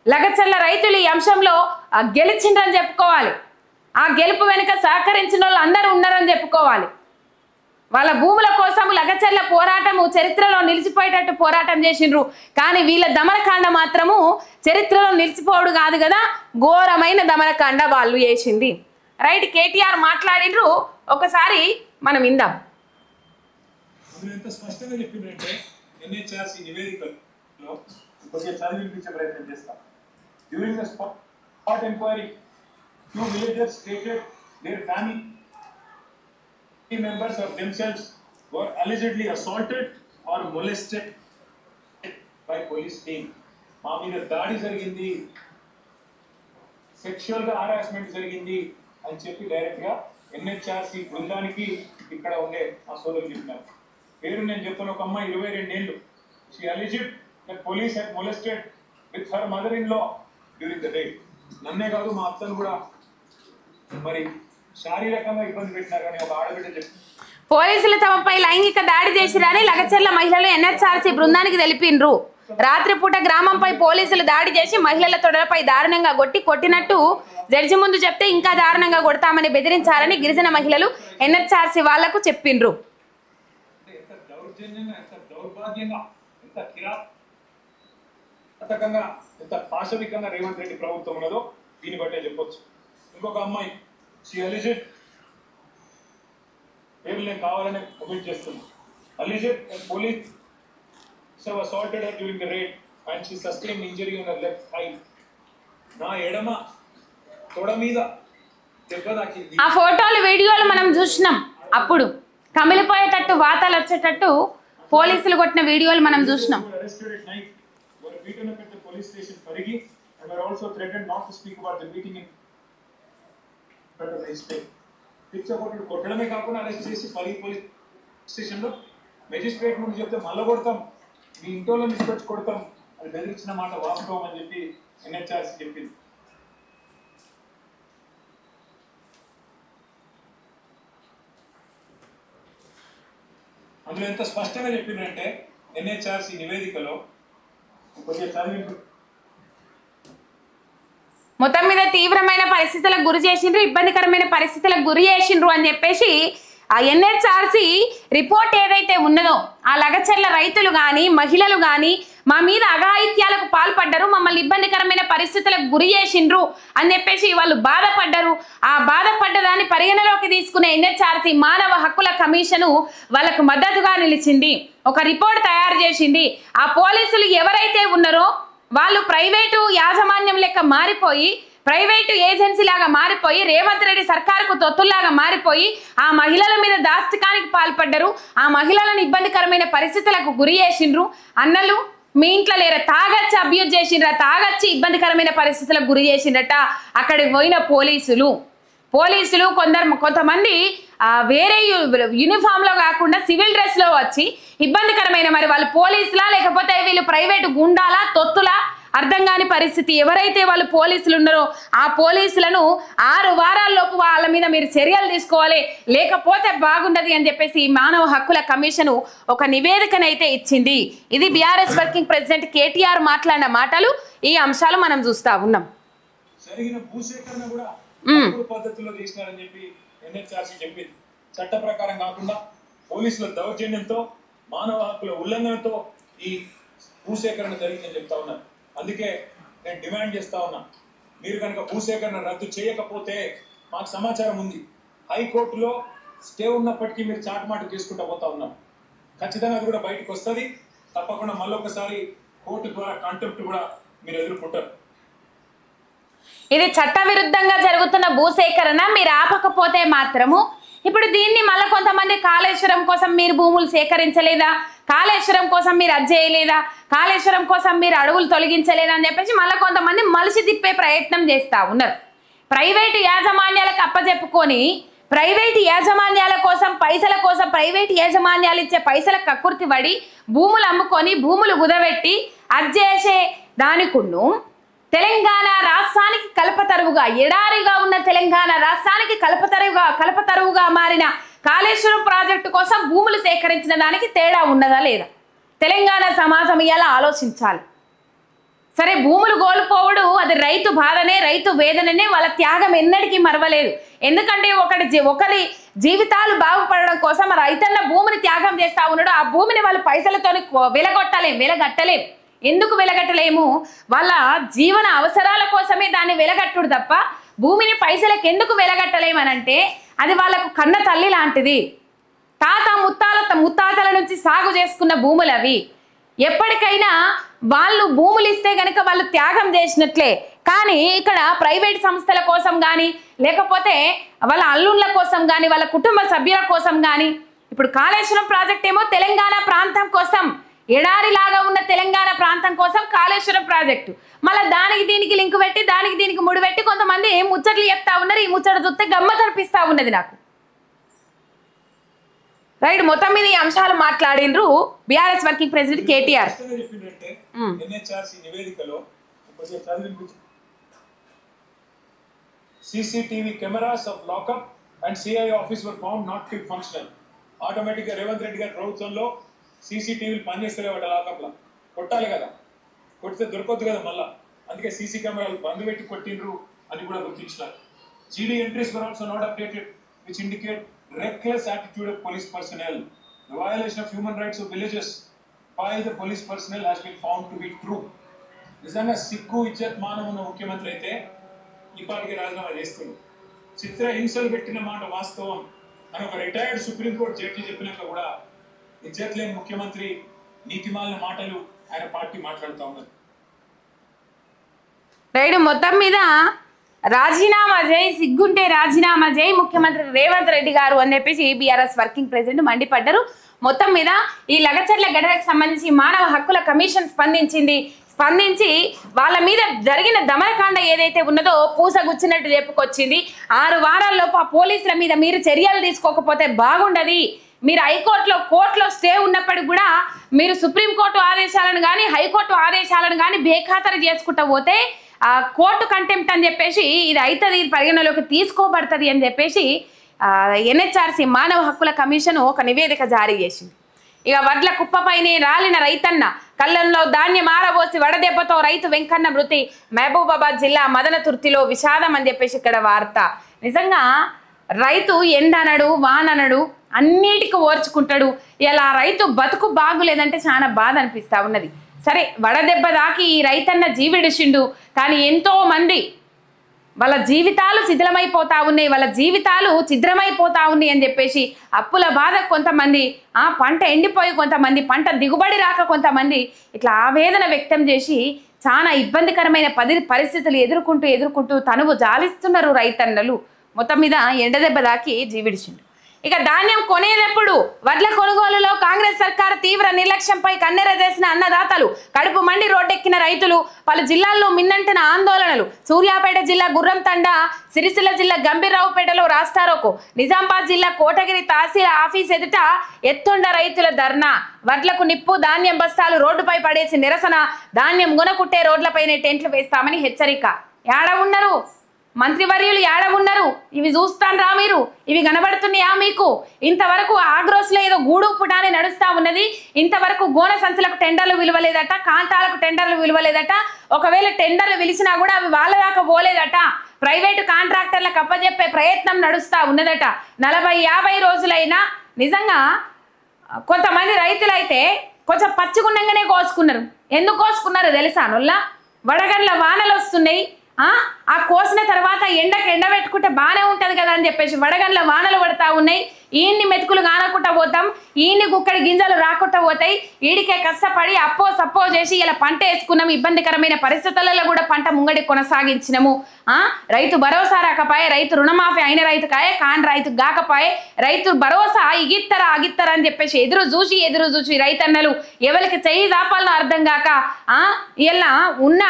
లగచెల్ల రైతులు ఈ అంశంలో గెలిచిండ్రని చెప్పుకోవాలి. ఆ గెలుపు వెనుక సహకరించిన వాళ్ళు అందరూ ఉన్నారని చెప్పుకోవాలి. వాళ్ళ భూముల కోసం లగచెల్ల పోరాటము చరిత్రలో నిలిచిపోయేటట్టు పోరాటం చేసిండ్రు. కానీ వీళ్ళ దమనకాండ మాత్రము చరిత్రలో నిలిచిపోవడు కాదు కదా, ఘోరమైన దమనకాండ వాళ్ళు చేసింది. రైట్, కేటీఆర్ మాట్లాడిండ్రు, ఒకసారి మనం విందాం. ఎంత స్పష్టంగా చెప్పిందంటే NHRC నివేదికలో కొంచెం చదివించే ప్రయత్నం చేస్తాం. During the spot enquiry, few villagers stated their family members or themselves were allegedly assaulted or molested by police team. మా మీద దాడి జరిగింది, సెక్షువల్ గా హరాస్మెంట్ జరిగింది అని చెప్పి డైరెక్ట్ గా NHRC బృందానికి ఇక్కడ ఉండే ఆ సోదరులు చెప్పినారు. పేరు నేను చెప్పిన ఒక అమ్మాయి 22 ఏళ్ళు. She alleged that police had molested with her mother-in-law during the day. నన్నే కాదు మా అత్తను కూడా మరి శారీరకంగా ఇబ్బంది పెట్టినారు కానీ ఒక ఆడబిడ్డ చెప్పి పోలీసులు తమపై లైంగిక దాడి చేసిరని లగచెల్ల మహిళలు NHRC బృందానికి తెలిపిండ్రు. రాత్రిపూట గ్రామంపై పోలీసులు దాడి చేసి మహిళల తొడలపై దారుణంగా కొట్టినట్టు జడ్జి ముందు చెప్తే ఇంకా దారుణంగా కొడతామని బెదిరించారని గిరిజన మహిళలు NHRC వాళ్లకు చెప్పిండ్రు. ఎంత దౌర్జన్యంగా, ఎంత దౌర్భాగ్యంగా, ఎంత కిరాతకంగా, ఎంత పాశవికంగా రేవంత్ రెడ్డి ప్రభుత్వం ఉన్నదో దీన్ని బట్టే చెప్పొచ్చు. ఇంకొక అమ్మాయి షీ అలిజెడ్, పేరు నేను కావాలని కమెంట్ చేస్తున్నాను, అలిజెడ్ police have assaulted her during the raid and she sustained injury on her left thigh. నా ఎడమ తొడ మీద దెబ్బ తాకింది. ఆ ఫోటోలు వీడియోలు మనం చూసినాం. అప్పుడు కమిలిపోయేటట్టు వాతాలు వచ్చేటట్టు పోలీసులు కొట్టిన వీడియోలు మనం చూసినాం. Arrested at night were beaten up at the police station Parigi and were also threatened not to speak about the meeting in front of the estate. పిచ్చగొట్టు కొట్టడమే కాకుండా అరెస్ట్ చేసి పరిగి పోలీస్ స్టేషన్లో మెజిస్ట్రేట్ ముందు చెప్తే మళ్ళీ కొడతాం, మీ ఇంట్లో తీసుకొచ్చి కొడతాం అని బెదిరించిన మాట వాస్తవం అని చెప్పి NHRC చెప్పింది. అందులో ఎంత స్పష్టంగా చెప్పిందంటే NHRC నివేదికలో కొంచెం చదివి మొత్తం మీద తీవ్రమైన పరిస్థితులకు గురి చేసిండ్రు, ఇబ్బందికరమైన పరిస్థితులకు గురి చేసిండ్రు అని చెప్పేసి ఆ NHRC రిపోర్ట్ ఏదైతే ఉన్నదో ఆ లగచెల్ల రైతులు కానీ మహిళలు కానీ మా మీద అఘాయిత్యాలకు పాల్పడ్డారు, మమ్మల్ని ఇబ్బందికరమైన పరిస్థితులకు గురి చేసిండ్రు అని చెప్పేసి వాళ్ళు బాధపడ్డారు. ఆ బాధపడ్డదాన్ని పరిగణలోకి తీసుకునే NHRC మానవ హక్కుల కమిషను వాళ్ళకు మద్దతుగా నిలిచింది, ఒక రిపోర్ట్ తయారు చేసింది. ఆ పోలీసులు ఎవరైతే ఉన్నారో వాళ్ళు ప్రైవేటు యాజమాన్యం లెక్క మారిపోయి, ప్రైవేటు ఏజెన్సీ లాగా మారిపోయి, రేవంత్ రెడ్డి సర్కారుకు తొత్తుల్లాగా మారిపోయి ఆ మహిళల మీద దాష్టికానికి పాల్పడ్డారు, ఆ మహిళలను ఇబ్బందికరమైన పరిస్థితులకు గురి చేసిండ్రు. అన్నలు మీ ఇంట్లో లేరా, తాగచ్చి అబ్యూజ్ చేసిండ్రా, తాగచ్చి ఇబ్బందికరమైన పరిస్థితులకు గురి చేసిండ్రట. అక్కడికి పోయిన పోలీసులు కొంతమంది వేరే యూనిఫామ్ లో కాకుండా సివిల్ డ్రెస్ లో వచ్చి ఇబ్బందికరమైన, మరి వాళ్ళు పోలీసులా లేకపోతే వీళ్ళు ప్రైవేటు గుండాలా తొత్తులా అర్థం కాని పరిస్థితి. ఎవరైతే వాళ్ళు పోలీసులు ఉన్నారో ఆ పోలీసులను 6 వారాల్లోపు వాళ్ళ మీద మీరు చర్యలు తీసుకోవాలి, లేకపోతే బాగుండదు అని చెప్పేసి మానవ హక్కుల కమిషన్ ఒక నివేదికనైతే ఇచ్చింది. ఇది బీఆర్ఎస్ వర్కింగ్ ప్రెసిడెంట్ కేటీఆర్ మాట్లాడిన మాటలు. ఈ అంశాలు మనం చూస్తా ఉన్నాం. జరిగిన భూసేకరణ కూడా పద్ధతిలో చేసినారని చెప్పి ఎన్హెచ్ఆర్సీ చెప్పింది. చట్ట ప్రకారం కాకుండా పోలీసుల దౌర్జన్యంతో, మానవ హక్కుల ఉల్లంఘనతో ఈ భూసేకరణ జరిగిందని చెప్తా ఉన్నారు. అందుకే నేను డిమాండ్ చేస్తా ఉన్నా, మీరు కనుక భూసేకరణ రద్దు చేయకపోతే మాకు సమాచారం ఉంది, హైకోర్టులో స్టే ఉన్నప్పటికీ మీరు చాటుమాటు చేసుకుంటూ పోతా ఉన్నాం. ఖచ్చితంగా అది కూడా బయటకు వస్తుంది. తప్పకుండా మళ్ళొకసారి కోర్టు ద్వారా కాంటెంప్ట్ కూడా మీరు ఎదుర్కొంటారు. ఇది చట్టవిరుద్ధంగా జరుగుతున్న భూసేకరణ మీరు ఆపకపోతే మాత్రము ఇప్పుడు దీన్ని మళ్ళీ కొంతమంది కాళేశ్వరం కోసం మీరు భూములు సేకరించలేదా, కాళేశ్వరం కోసం మీరు అది చేయలేదా, కాళేశ్వరం కోసం మీరు అడవులు తొలగించలేదా అని చెప్పేసి మళ్ళీ కొంతమంది మలిసి తిప్పే ప్రయత్నం చేస్తూ ఉన్నారు. ప్రైవేటు యాజమాన్యాలకు అప్పచెప్పుకొని ప్రైవేటు యాజమాన్యాల కోసం పైసల కోసం ప్రైవేటు యాజమాన్యాలు ఇచ్చే పైసల కక్కుర్తి పడి భూములు అమ్ముకొని భూములు కుదబెట్టి అది చేసే దానికును తెలంగాణ రాష్ట్రానికి కల్పతరువుగా, ఎడారిగా ఉన్న తెలంగాణ రాష్ట్రానికి కల్పతరువుగా మారిన కాళేశ్వరం ప్రాజెక్టు కోసం భూములు సేకరించిన దానికి తేడా ఉన్నదా లేదా? తెలంగాణ సమాజం ఇలా ఆలోచించాలి. సరే, భూములు కోల్పోవడు అది రైతు బాధనే, రైతు వేదననే, వాళ్ళ త్యాగం ఎన్నటికీ మరవలేదు. ఎందుకంటే ఒకరి జీవితాలు బాగుపడడం కోసం రైతన్న భూమిని త్యాగం చేస్తా ఉన్నాడు. ఆ భూమిని వాళ్ళు పైసలతో వెలగట్టలేం. ఎందుకు వెలగట్టలేము? వాళ్ళ జీవన అవసరాల కోసమే దాన్ని వెలగట్టుడు తప్ప భూమిని పైసలకు ఎందుకు వెలగట్టలేమనంటే అది వాళ్ళకు కన్న తల్లి లాంటిది. ముత్తాతల నుంచి సాగు చేసుకున్న భూములు అవి. ఎప్పటికైనా వాళ్ళు భూములు ఇస్తే కనుక వాళ్ళు త్యాగం చేసినట్లే. కానీ ఇక్కడ ప్రైవేట్ సంస్థల కోసం కానీ, లేకపోతే వాళ్ళ అల్లుళ్ళ కోసం కానీ, వాళ్ళ కుటుంబ సభ్యుల కోసం కానీ, ఇప్పుడు కాళేశ్వరం ప్రాజెక్ట్ ఏమో తెలంగాణ ప్రాంతం కోసం, ఎడారిలాగా ఉన్న తెలంగాణ ప్రాంతం కోసం కాళేశ్వరం ప్రాజెక్టు, మళ్ళీ దానికి దీనికి లింక్ పెట్టి దానికి దీనికి ముడిపెట్టి కొంతమంది ముచ్చట్లు చెప్తా ఉన్నారు. ఈ ముచ్చట చూస్తే గమ్మ కనిపిస్తా ఉన్నది నాకు. రైట్, మొత్తం మీద ఈ అంశాలు మాట్లాడిండ్రు BRS working president KTR. CCTV cameras of lockup and CI office were found not to be functional. ఆటోమేటిక్గా రేవంత్ రెడ్డి గారి ప్రభుత్వంలో సీసీటీవీలు పనిచేస్తలేవట. లాకప్లా కొట్టాలి కదా, కొడితే దొరకొద్దు కదా మళ్ళా. అందుకే సీసీ కెమెరాలు బంద్ పెట్టి కొట్టిండ్రు అని కూడా గుర్తించినారు. GD entries were also not updated, which indicate reckless attitude of police personnel. The violation of human rights of villagers by the police personnel has been found to be true. నిజంగా సిగ్గు ఇజ్జత్ మానం ఉన్న ముఖ్యమంత్రి అయితే ఇప్పటికి రాజీనామా చేస్తుంది. చిత్ర హింసలు పెట్టిన మాట వాస్తవం అని ఒక రిటైర్డ్ సుప్రీంకోర్టు జడ్జి చెప్పినాక కూడా ఇజ్జత్ లేని ముఖ్యమంత్రి, నీతిమాలిన మాటలు ఆయన పార్టీ మాట్లాడుతూ ఉన్నారు. రైట్, మొత్తం మీద రాజీనామా చేయి, సిగ్గుంటే రాజీనామా చేయి ముఖ్యమంత్రి రేవంత్ రెడ్డి గారు అని చెప్పేసి బీఆర్ఎస్ వర్కింగ్ ప్రెసిడెంట్ మండిపడ్డారు. మొత్తం మీద ఈ లగచర్ల ఘటనకు సంబంధించి మానవ హక్కుల కమిషన్ స్పందించి వాళ్ళ మీద జరిగిన దమనకాండ ఏదైతే ఉన్నదో పూసగుచ్చినట్టు చెప్పుకొచ్చింది. 6 వారాల్లోపు ఆ పోలీసుల మీద మీరు చర్యలు తీసుకోకపోతే బాగుండదు. మీరు కోర్టులో స్టే ఉన్నప్పటికి కూడా మీరు సుప్రీంకోర్టు ఆదేశాలను కానీ, హైకోర్టు ఆదేశాలను కానీ బేఖాతరు చేసుకుంటూ పోతే కోర్టు కంటెంప్ట్ అని చెప్పేసి ఇది అవుతుంది, ఇది పరిగణలోకి తీసుకోబడుతుంది అని చెప్పేసి ఎన్హెచ్ఆర్సీ మానవ హక్కుల కమిషన్ ఒక నివేదిక జారీ చేసింది. ఇక వడ్ల కుప్పపైనే రాలిన రైతన్న, కళ్ళంలో ధాన్యం ఆరబోసి వడదెబ్బతో రైతు వెంకన్న మృతి, మహబూబాబాద్ జిల్లా మదనతుర్తిలో విషాదం అని చెప్పేసి ఇక్కడ వార్త. నిజంగా రైతు ఎండనడు వాననడు అన్నిటికీ ఓర్చుకుంటాడు. ఇలా రైతు బతుకు బాగులేదంటే చాలా బాధ అనిపిస్తూ ఉన్నది. సరే, వడదెబ్బ దాకి ఈ రైతన్న జీవిడిచిండు, కానీ ఎంతో మంది వాళ్ళ జీవితాలు శిథిలమైపోతా ఉన్నాయి, వాళ్ళ జీవితాలు ఛిద్రమైపోతా ఉన్నాయి అని చెప్పేసి అప్పుల బాధ కొంతమంది, పంట ఎండిపోయి కొంతమంది, పంట దిగుబడి రాక కొంతమంది ఇట్లా ఆవేదన వ్యక్తం చేసి చాలా ఇబ్బందికరమైన పరిస్థితులు ఎదుర్కొంటూ తనువు జాలిస్తున్నారు రైతన్నలు. మొత్తం మీద ఎండదెబ్బ దాకి జీవిడిచిండు. ఇక ధాన్యం కొనేటప్పుడు వడ్ల కొనుగోలులో కాంగ్రెస్ సర్కారు తీవ్ర నిర్లక్ష్యంపై కన్నెర చేసిన అన్నదాతలు, కడుపు మండి రోడ్డెక్కిన రైతులు, పలు జిల్లాల్లో మిన్నంటిన ఆందోళనలు. సూర్యాపేట జిల్లా గుర్రంతండ, సిరిసిల్ల జిల్లా గంభీరావుపేటలో రాస్తారోకో, నిజామాబాద్ జిల్లా కోటగిరి తహసీల్ ఆఫీస్ ఎదుట ఎత్తుండ రైతుల ధర్నా. వడ్లకు నిప్పు, ధాన్యం బస్తాలు రోడ్డుపై పడేసి నిరసన. ధాన్యం గునకుట్టే రోడ్లపైనే టెంట్లు వేస్తామని హెచ్చరిక. ఏడ ఉన్నారు మంత్రివర్యులు, ఏడ ఉన్నారు? ఇవి చూస్తాన్రా మీరు? ఇవి కనబడుతున్నాయా మీకు? ఇంతవరకు ఆగ్రోస్లో ఏదో గూడు పుటానే నడుస్తా ఉన్నది. ఇంతవరకు గోనె సంచులకు టెండర్లు విలువలేదట, కాంతాలకు టెండర్లు విలువలేదట. ఒకవేళ టెండర్లు పిలిచినా కూడా అవి వాళ్ళ దాకా పోలేదట. ప్రైవేటు కాంట్రాక్టర్లకు అప్పజెప్పే ప్రయత్నం నడుస్తా ఉన్నదట. 40-50 రోజులైనా నిజంగా కొంతమంది రైతులైతే కొంచెం పచ్చిగుండంగానే కోసుకున్నారు. ఎందుకు కోసుకున్నారు తెలుసా? నొల్ల వడగండ్ల వానలు వస్తున్నాయి. ఆ కోసిన తర్వాత ఎండకు ఎండబెట్టుకుంటే బాగానే ఉంటుంది కదా అని చెప్పేసి వడగండ్ల వానలు పడతా ఉన్నాయి. ఈయన్ని మెతుకులు కానకుండా పోతాం, ఈయన్ని గుక్కడి గింజలు రాకుండా పోతాయి. ఈడికే కష్టపడి అప్పో సప్పో చేసి ఇలా పంట వేసుకున్నాము. ఇబ్బందికరమైన పరిస్థితులలో కూడా పంట ముంగడి కొనసాగించినము. రైతు భరోసా రాకపాయే, రైతు రుణమాఫీ అయిన రైతు కాయే, కాని రైతు గాకపాయే. రైతు భరోసా ఇగిత్తరా అగిత్తరా అని చెప్పేసి ఎదురు చూసి రైతన్నలు ఎవరికి చెయ్యి దాపాలనో అర్థం కాక ఇలా ఉన్న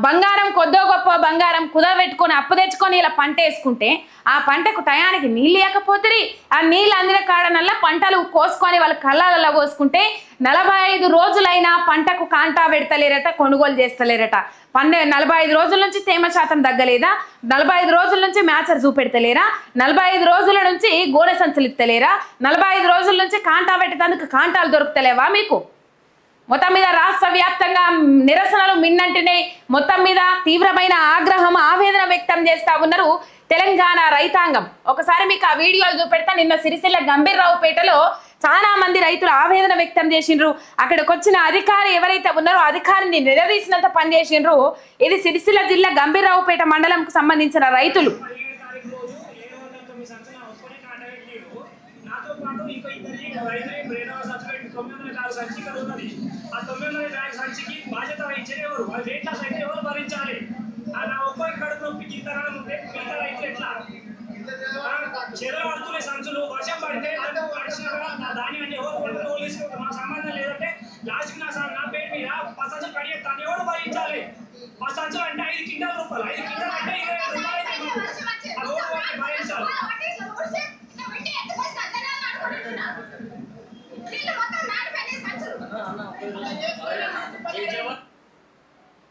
బంగారం కొద్దో గొప్ప బంగారం కుదబెట్టుకొని అప్పు తెచ్చుకొని ఇలా పంట వేసుకుంటే ఆ పంటకు టయానికి నీళ్ళు ఇవ్వకపోతే ఆ నీళ్ళు అందిన కాడనల్లా పంటలు కోసుకొని వాళ్ళ కళ్ళల్లో కోసుకుంటే 45 రోజులైనా పంటకు కాంటా పెడతలేరట, కొనుగోలు చేస్తలేరట. 45 రోజుల నుంచి తేమ శాతం తగ్గలేదా? 45 రోజుల నుంచి మ్యాచర్ చూపెడతలేరా? 45 రోజుల నుంచి గోనె సంచులు ఇస్తలేరా? 45 రోజుల నుంచి కాంటా పెట్టేందుకు కాంటాలు దొరుకుతలేవా మీకు? మొత్తం మీద రాష్ట్ర వ్యాప్తంగా నిరసనలు మిన్నంటినే. మొత్తం మీద తీవ్రమైన ఆగ్రహం, ఆవేదన వ్యక్తం చేస్తా ఉన్నారు తెలంగాణ రైతాంగం. ఒకసారి మీకు ఆ వీడియోలు చూపెడతా. నిన్న సిరిసిల్ల గంభీరావుపేటలో చాలా మంది రైతులు ఆవేదన వ్యక్తం చేసిండ్రు. అక్కడికి వచ్చిన అధికారి ఎవరైతే ఉన్నారో అధికారిని నిలదీసినంత పని చేసిండ్రు. ఇది సిరిసిల్ల జిల్లా గంభీరావుపేట మండలంకు సంబంధించిన రైతులు. సంచికి బాధ్యత వహించేది ఎవరు? వాళ్ళు రేట్ల సైతం ఎవరు భరించాలి? నా ఒక్కరి కడుపు నొప్పి గింతరాలు ఉంటే మిగతా రైతులు ఎట్లా? చెరువు పడుతున్న సంచులు వర్షం పడితే పడిచిన నా ధాన్యం అంటే ఎవరు కొంటారు? పోలీసులు మాకు సంబంధం లేదంటే లాస్ట్కి నా పేరు మీద 10 సంచులు కడిగేస్తాను. ఎవరు భరించాలి? 10 సంచులు అంటే 5 క్వింటాల రూపాయలు, 5 క్వింటాలు అంటే 25 రూపాయలు. ఆ రోడ్డు వాటిని భరించాలి.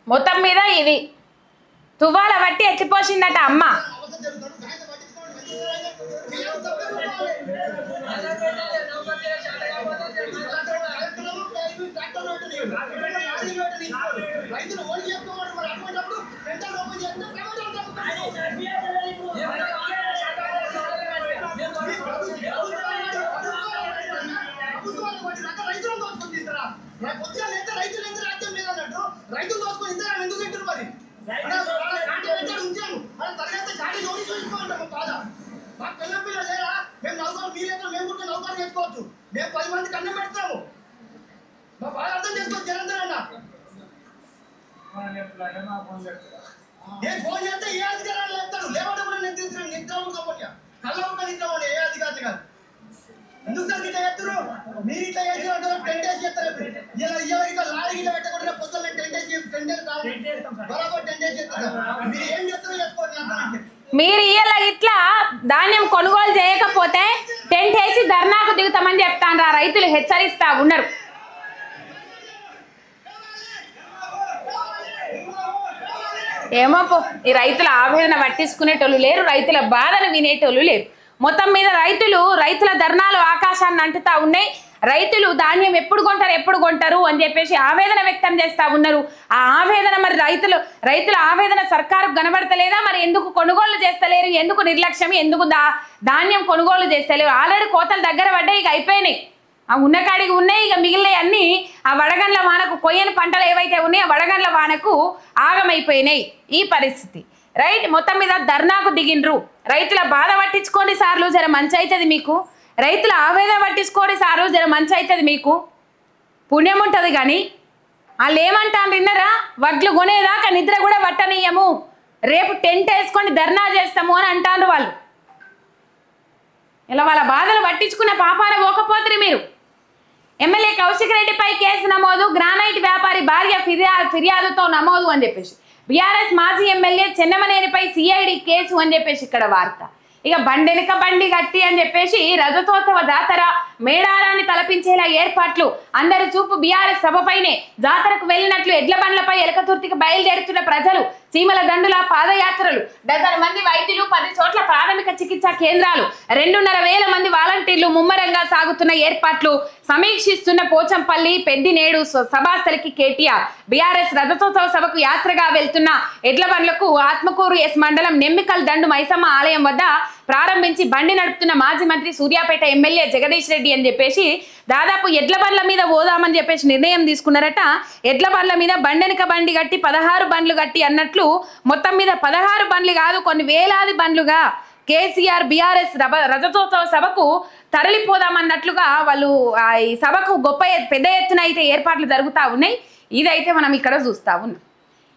మొత్తం మీద ఇది తువ్వాల బట్టి ఎత్తిపోసిందట అమ్మ. రైతులు దోసుకొని ఇంత ఎందుకు తింటారు? మరి ఉంచాను తర్వాత చాటి జోడి చూసుకోండి. బాధ మాకు పిల్లల పిల్లలు లేరా? మేము నౌకరు మీరేదో మేము కూడా నౌకరు చేసుకోవచ్చు. మేము 10 మందికి అన్నం పెడతాము. మా బాధ అర్థం చేసుకోవచ్చు. జనందరూ అన్న నేను ఫోన్ చేస్తే ఏ అధికారాలు లేపుతాడు? లేవంటే కూడా నిద్రము కాబట్టి కళ్ళ ఒక నిద్రమని ఏ అధికారులు కాదు. ఎందుకు సార్ ఇట్లా చేస్తారు? మీరు ఇట్లా చేసిన 10 days చేస్తారు. ఇలా ఇట్లా లారీ గిట్ల పెట్టకుండా పొద్దున్న 10 days బరాబర్ 10 days చేస్తారు. మీరు ఏం చేస్తారో చేసుకోండి. మీరు ఇలా ఇట్లా ధాన్యం కొనుగోలు చేయకపోతే టెంట్ వేసి ధర్నాకు దిగుతామని చెప్తాను. రైతులు హెచ్చరిస్తా ఉన్నారు. ఏమో ఈ రైతుల ఆవేదన పట్టించుకునేటోళ్ళు లేరు, రైతుల బాధను వినేటోళ్ళు లేరు. మొత్తం మీద రైతుల ధర్నాలు ఆకాశాన్ని అంటుతా ఉన్నాయి. రైతులు ధాన్యం ఎప్పుడు కొంటారు అని చెప్పేసి ఆవేదన వ్యక్తం చేస్తా ఉన్నారు. ఆ ఆవేదన మరి రైతుల ఆవేదన సర్కారుకు కనబడతలేదా? మరి ఎందుకు కొనుగోలు చేస్తలేరు? ఎందుకు నిర్లక్ష్యం? ఎందుకు ధాన్యం కొనుగోలు చేస్తలేరు? ఆల్రెడీ కోతలు దగ్గర పడ్డాయి, ఇక అయిపోయినాయి. ఆ ఉన్న కాడికి ఉన్నాయి. ఇక మిగిలినవి అన్నీ ఆ వడగండ్ల వానకు కొయ్యని పంటలు ఏవైతే ఉన్నాయో వడగండ్ల వానకు ఆగమైపోయినాయి. ఈ పరిస్థితి రైట్. మొత్తం మీద ధర్నాకు దిగిండ్రు. రైతుల బాధ పట్టించుకోండి సార్లు, జర మంచి అవుతుంది మీకు. రైతుల ఆవేదన పట్టించుకోండి సార్లు, జర మంచి అవుతుంది మీకు, పుణ్యం ఉంటుంది. కానీ వాళ్ళు ఏమంటారు విన్నరా? వడ్లు కొనేదాకా నిద్ర కూడా పట్టనీయము, రేపు టెంట్ వేసుకొని ధర్నా చేస్తాము అని అంటారు వాళ్ళు. ఇలా వాళ్ళ బాధలు పట్టించుకున్న పాపాన పోకపోతురు మీరు. ఎమ్మెల్యే కౌశిక్ రెడ్డిపై కేసు నమోదు, గ్రానైట్ వ్యాపారి భార్య ఫిర్యాదుతో నమోదు అని చెప్పేసి. బీఆర్ఎస్ మాజీ ఎమ్మెల్యే చెన్నమనేనిపై సిఐడి కేసు అని చెప్పేసి ఇక్కడ వార్త. ఇక బండెనక బండి గట్టి అని చెప్పేసి రజతోత్సవ జాతర మేడారాన్ని తలపించేలా ఏర్పాట్లు. అందరి చూపు బీఆర్ఎస్ సభపైనే. జాతరకు వెళ్ళినట్లు ఎడ్ల బండ్లపై ఎలకతుర్తికి బయలుదేరుతున్న ప్రజలు, చీమల దండుల పాదయాత్రలు, డజన్ మంది వైద్యులు, 10 చోట్ల ప్రాథమిక చికిత్సా కేంద్రాలు, 2,500 మంది వాలంటీర్లు, ముమ్మరంగా సాగుతున్న ఏర్పాట్లు సమీక్షిస్తున్న పోచంపల్లి పెద్దినేడు సభాస్థలికి కేటీఆర్. బీఆర్ఎస్ రజతోత్సవ సభకు యాత్రగా వెళ్తున్న ఎడ్ల బండ్లకు ఆత్మకూరు ఎస్ మండలం నెమ్మికల్ దండు మైసమ్మ ఆలయం వద్ద ప్రారంభించి బండి నడుపుతున్న మాజీ మంత్రి సూర్యాపేట ఎమ్మెల్యే జగదీష్ రెడ్డి అని చెప్పేసి దాదాపు ఎడ్ల బండ్ల మీద పోదామని చెప్పేసి నిర్ణయం తీసుకున్నారట. ఎడ్ల బండ్ల మీద బండెనక బండి కట్టి 16 బండ్లు కట్టి అన్నట్లు మొత్తం మీద 16 బండ్లు కాదు, కొన్ని వేలాది బండ్లుగా కేసీఆర్ బీఆర్ఎస్ రజతోత్సవ సభకు తరలిపోదామన్నట్లుగా వాళ్ళు ఈ సభకు పెద్ద ఎత్తున అయితే ఏర్పాట్లు జరుగుతూ ఉన్నాయి. ఇదైతే మనం ఇక్కడ చూస్తూ ఉన్నాం.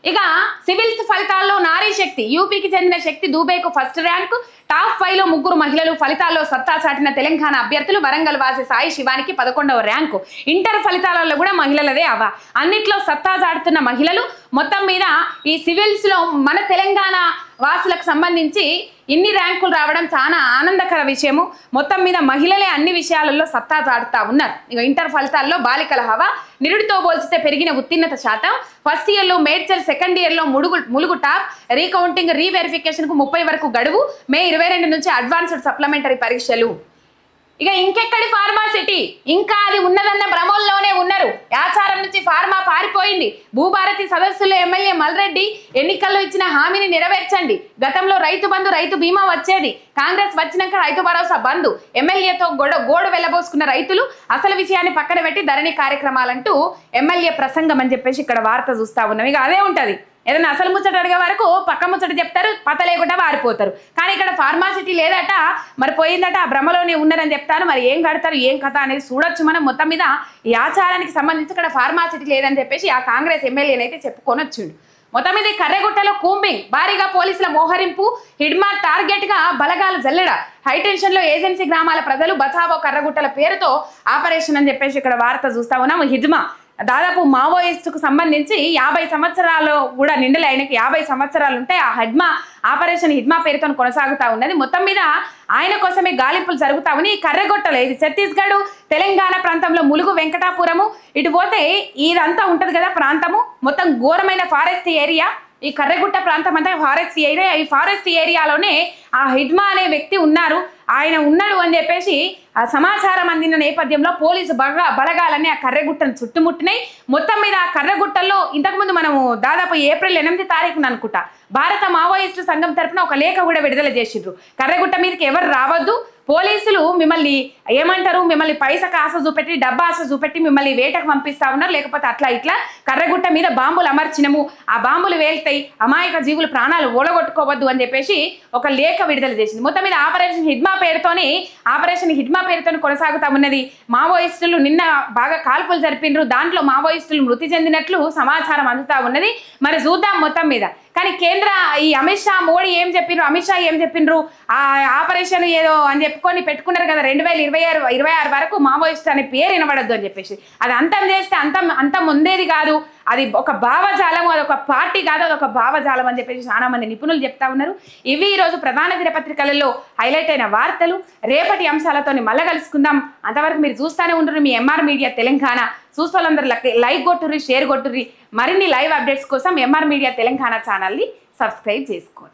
ఇక సివిల్స్ ఫలితాల్లో నారీ శక్తి, యూపీకి చెందిన శక్తి దూబేకు ఫస్ట్ ర్యాంకు, టాప్ 5లో 3 మహిళలు. ఫలితాల్లో సత్తా చాటిన తెలంగాణ అభ్యర్థులు వరంగల్ వాసి సాయి శివానికి 11వ ర్యాంకు. ఇంటర్ ఫలితాలలో కూడా మహిళలదే అవా. అన్నిట్లో సత్తా చాటుతున్న మహిళలు. మొత్తం మీద ఈ సివిల్స్లో మన తెలంగాణ వాసులకు సంబంధించి ఇన్ని ర్యాంకులు రావడం చాలా ఆనందకర విషయము. మొత్తం మీద మహిళలే అన్ని విషయాలలో సత్తా చాటుతా ఉన్నారు. ఇక ఇంటర్ ఫలితాల్లో బాలికల హవా, నిరుడితో పోల్చితే పెరిగిన ఉత్తీర్ణత శాతం. ఫస్ట్ ఇయర్లో మేడ్చల్, సెకండ్ ఇయర్లో ములుగు టాప్. రీకౌంటింగ్ రీవెరిఫికేషన్కు 30 వరకు గడువు. మే 22 నుంచి అడ్వాన్స్డ్ సప్లిమెంటరీ పరీక్షలు. ఇక ఇంకెక్కడి ఫార్మాసిటీ, ఇంకా అది ఉన్నదన్న భ్రమంలోనే ఉన్నారు. యాచారం నుంచి ఫార్మా పారిపోయింది. భూభారతి సదస్సులో ఎమ్మెల్యే మల్రెడ్డి ఎన్నికల్లో ఇచ్చిన హామీని నెరవేర్చండి. గతంలో రైతు బంధు, రైతు బీమా వచ్చేది. కాంగ్రెస్ వచ్చినాక రైతు భరోసా బంధు. ఎమ్మెల్యేతో గోడు వెళ్ళబోసుకున్న రైతులు. అసలు విషయాన్ని పక్కన పెట్టి ధరణి కార్యక్రమాలంటూ ఎమ్మెల్యే ప్రసంగం అని చెప్పేసి ఇక్కడ వార్త చూస్తా ఉన్నాం. ఇక అదే ఉంటుంది. ఏదైనా అసలు ముచ్చట అడిగే వరకు పక్క ముచ్చట చెప్తారు, పత లేకుండా వారిపోతారు. కానీ ఇక్కడ ఫార్మాసిటీ లేదట, మరి పోయిందట, ఆ భ్రమలోనే ఉన్నారని చెప్తారు. మరి ఏం కడతారు, ఏం కథ అనేది చూడొచ్చు మనం. మొత్తం మీద ఈ ఆచారానికి సంబంధించి ఇక్కడ ఫార్మాసిటీ లేదని చెప్పేసి ఆ కాంగ్రెస్ ఎమ్మెల్యేనైతే చెప్పుకొని వచ్చిండు. మొత్తం మీద కర్రెగుట్టలో కూంబింగ్, భారీగా పోలీసుల మోహరింపు, హిడ్మా టార్గెట్గా బలగాల జల్లెడ. హైటెన్షన్లో ఏజెన్సీ గ్రామాల ప్రజలు బచావో కర్రగుట్టల పేరుతో ఆపరేషన్ అని చెప్పేసి ఇక్కడ వార్త చూస్తా ఉన్నాము. హిడ్మా దాదాపు మావోయిస్టుకు సంబంధించి 50 సంవత్సరాలు కూడా నిండలే. ఆయనకి 50 సంవత్సరాలు ఉంటే ఆ ఆపరేషన్ హిడ్మా పేరుతో కొనసాగుతూ ఉన్నది. మొత్తం మీద ఆయన కోసమే గాలింపులు జరుగుతా ఉన్నాయి. ఈ కర్రెగొట్టలు ఇది ఛత్తీస్గఢ్, తెలంగాణ ప్రాంతంలో ములుగు, వెంకటాపురము ఇటు పోతే ఇదంతా ఉంటుంది కదా ప్రాంతము. మొత్తం ఘోరమైన ఫారెస్ట్ ఏరియా. ఈ కర్రెగుట్ట ప్రాంతం అంతా ఫారెస్ట్ ఏరియా. ఈ ఫారెస్ట్ ఏరియాలోనే ఆ హిడ్మా అనే వ్యక్తి ఉన్నారు. ఆయన ఉన్నాడు అని చెప్పేసి ఆ సమాచారం అందిన నేపథ్యంలో పోలీసు బలగాలన్నీ ఆ కర్రెగుట్టను చుట్టుముట్టినాయి. మొత్తం మీద ఆ కర్రెగుట్టల్లో ఇంతకుముందు మనము దాదాపు ఏప్రిల్ 8వ తారీఖున అనుకుంటా భారత మావోయిస్టు సంఘం తరఫున ఒక లేఖ కూడా విడుదల చేసిండ్రు. కర్రెగుట్ట మీదకి ఎవరు రావద్దు, పోలీసులు మిమ్మల్ని ఏమంటారు, మిమ్మల్ని పైసకు ఆశ చూపెట్టి, డబ్బా ఆశ చూపెట్టి మిమ్మల్ని వేటకు పంపిస్తా ఉన్నారు. లేకపోతే అట్లా ఇట్లా కర్రెగుట్ట మీద బాంబులు అమర్చినము, ఆ బాంబులు వేల్తాయి, అమాయక జీవులు ప్రాణాలు ఓడగొట్టుకోవద్దు అని చెప్పేసి ఒక లేఖ విడుదల చేసింది. మొత్తం మీద ఆపరేషన్ హిడ్మా పేరుతోని కొనసాగుతా ఉన్నది. మావోయిస్టులు నిన్న బాగా కాల్పులు జరిపిండ్రు. దాంట్లో మావోయిస్టులు మృతి చెందినట్లు సమాచారం అందుతా ఉన్నది. మరి చూద్దాం మొత్తం మీద. కానీ కేంద్ర ఈ అమిత్ షా ఏం చెప్పిండ్రు, ఆ ఆపరేషన్ ఏదో అని చెప్పుకొని పెట్టుకున్నారు కదా 2026 వరకు మావోయిస్ట్ అనే పేరు వినబడద్దు అని చెప్పేసి. అది అంతం చేస్తే అంతం ఉండేది కాదు. అది ఒక భావజాలం, అది ఒక పార్టీ కాదు, అది ఒక భావజాలం అని చెప్పేసి చాలా మంది నిపుణులు చెప్తా ఉన్నారు. ఇవి ఈరోజు ప్రధాన దినపత్రికలలో హైలైట్ అయిన వార్తలు. రేపటి అంశాలతో మళ్ళీ కలుసుకుందాం. అంతవరకు మీరు చూస్తూనే ఉంటారు మీ ఎంఆర్ మీడియా తెలంగాణ. చూస్తోళ్ళందరూ లైక్ కొట్టుర్రి, షేర్ కొట్టుర్రి. మరిన్ని లైవ్ అప్డేట్స్ కోసం ఎంఆర్ మీడియా తెలంగాణ ఛానల్ని సబ్స్క్రైబ్ చేసుకోండి.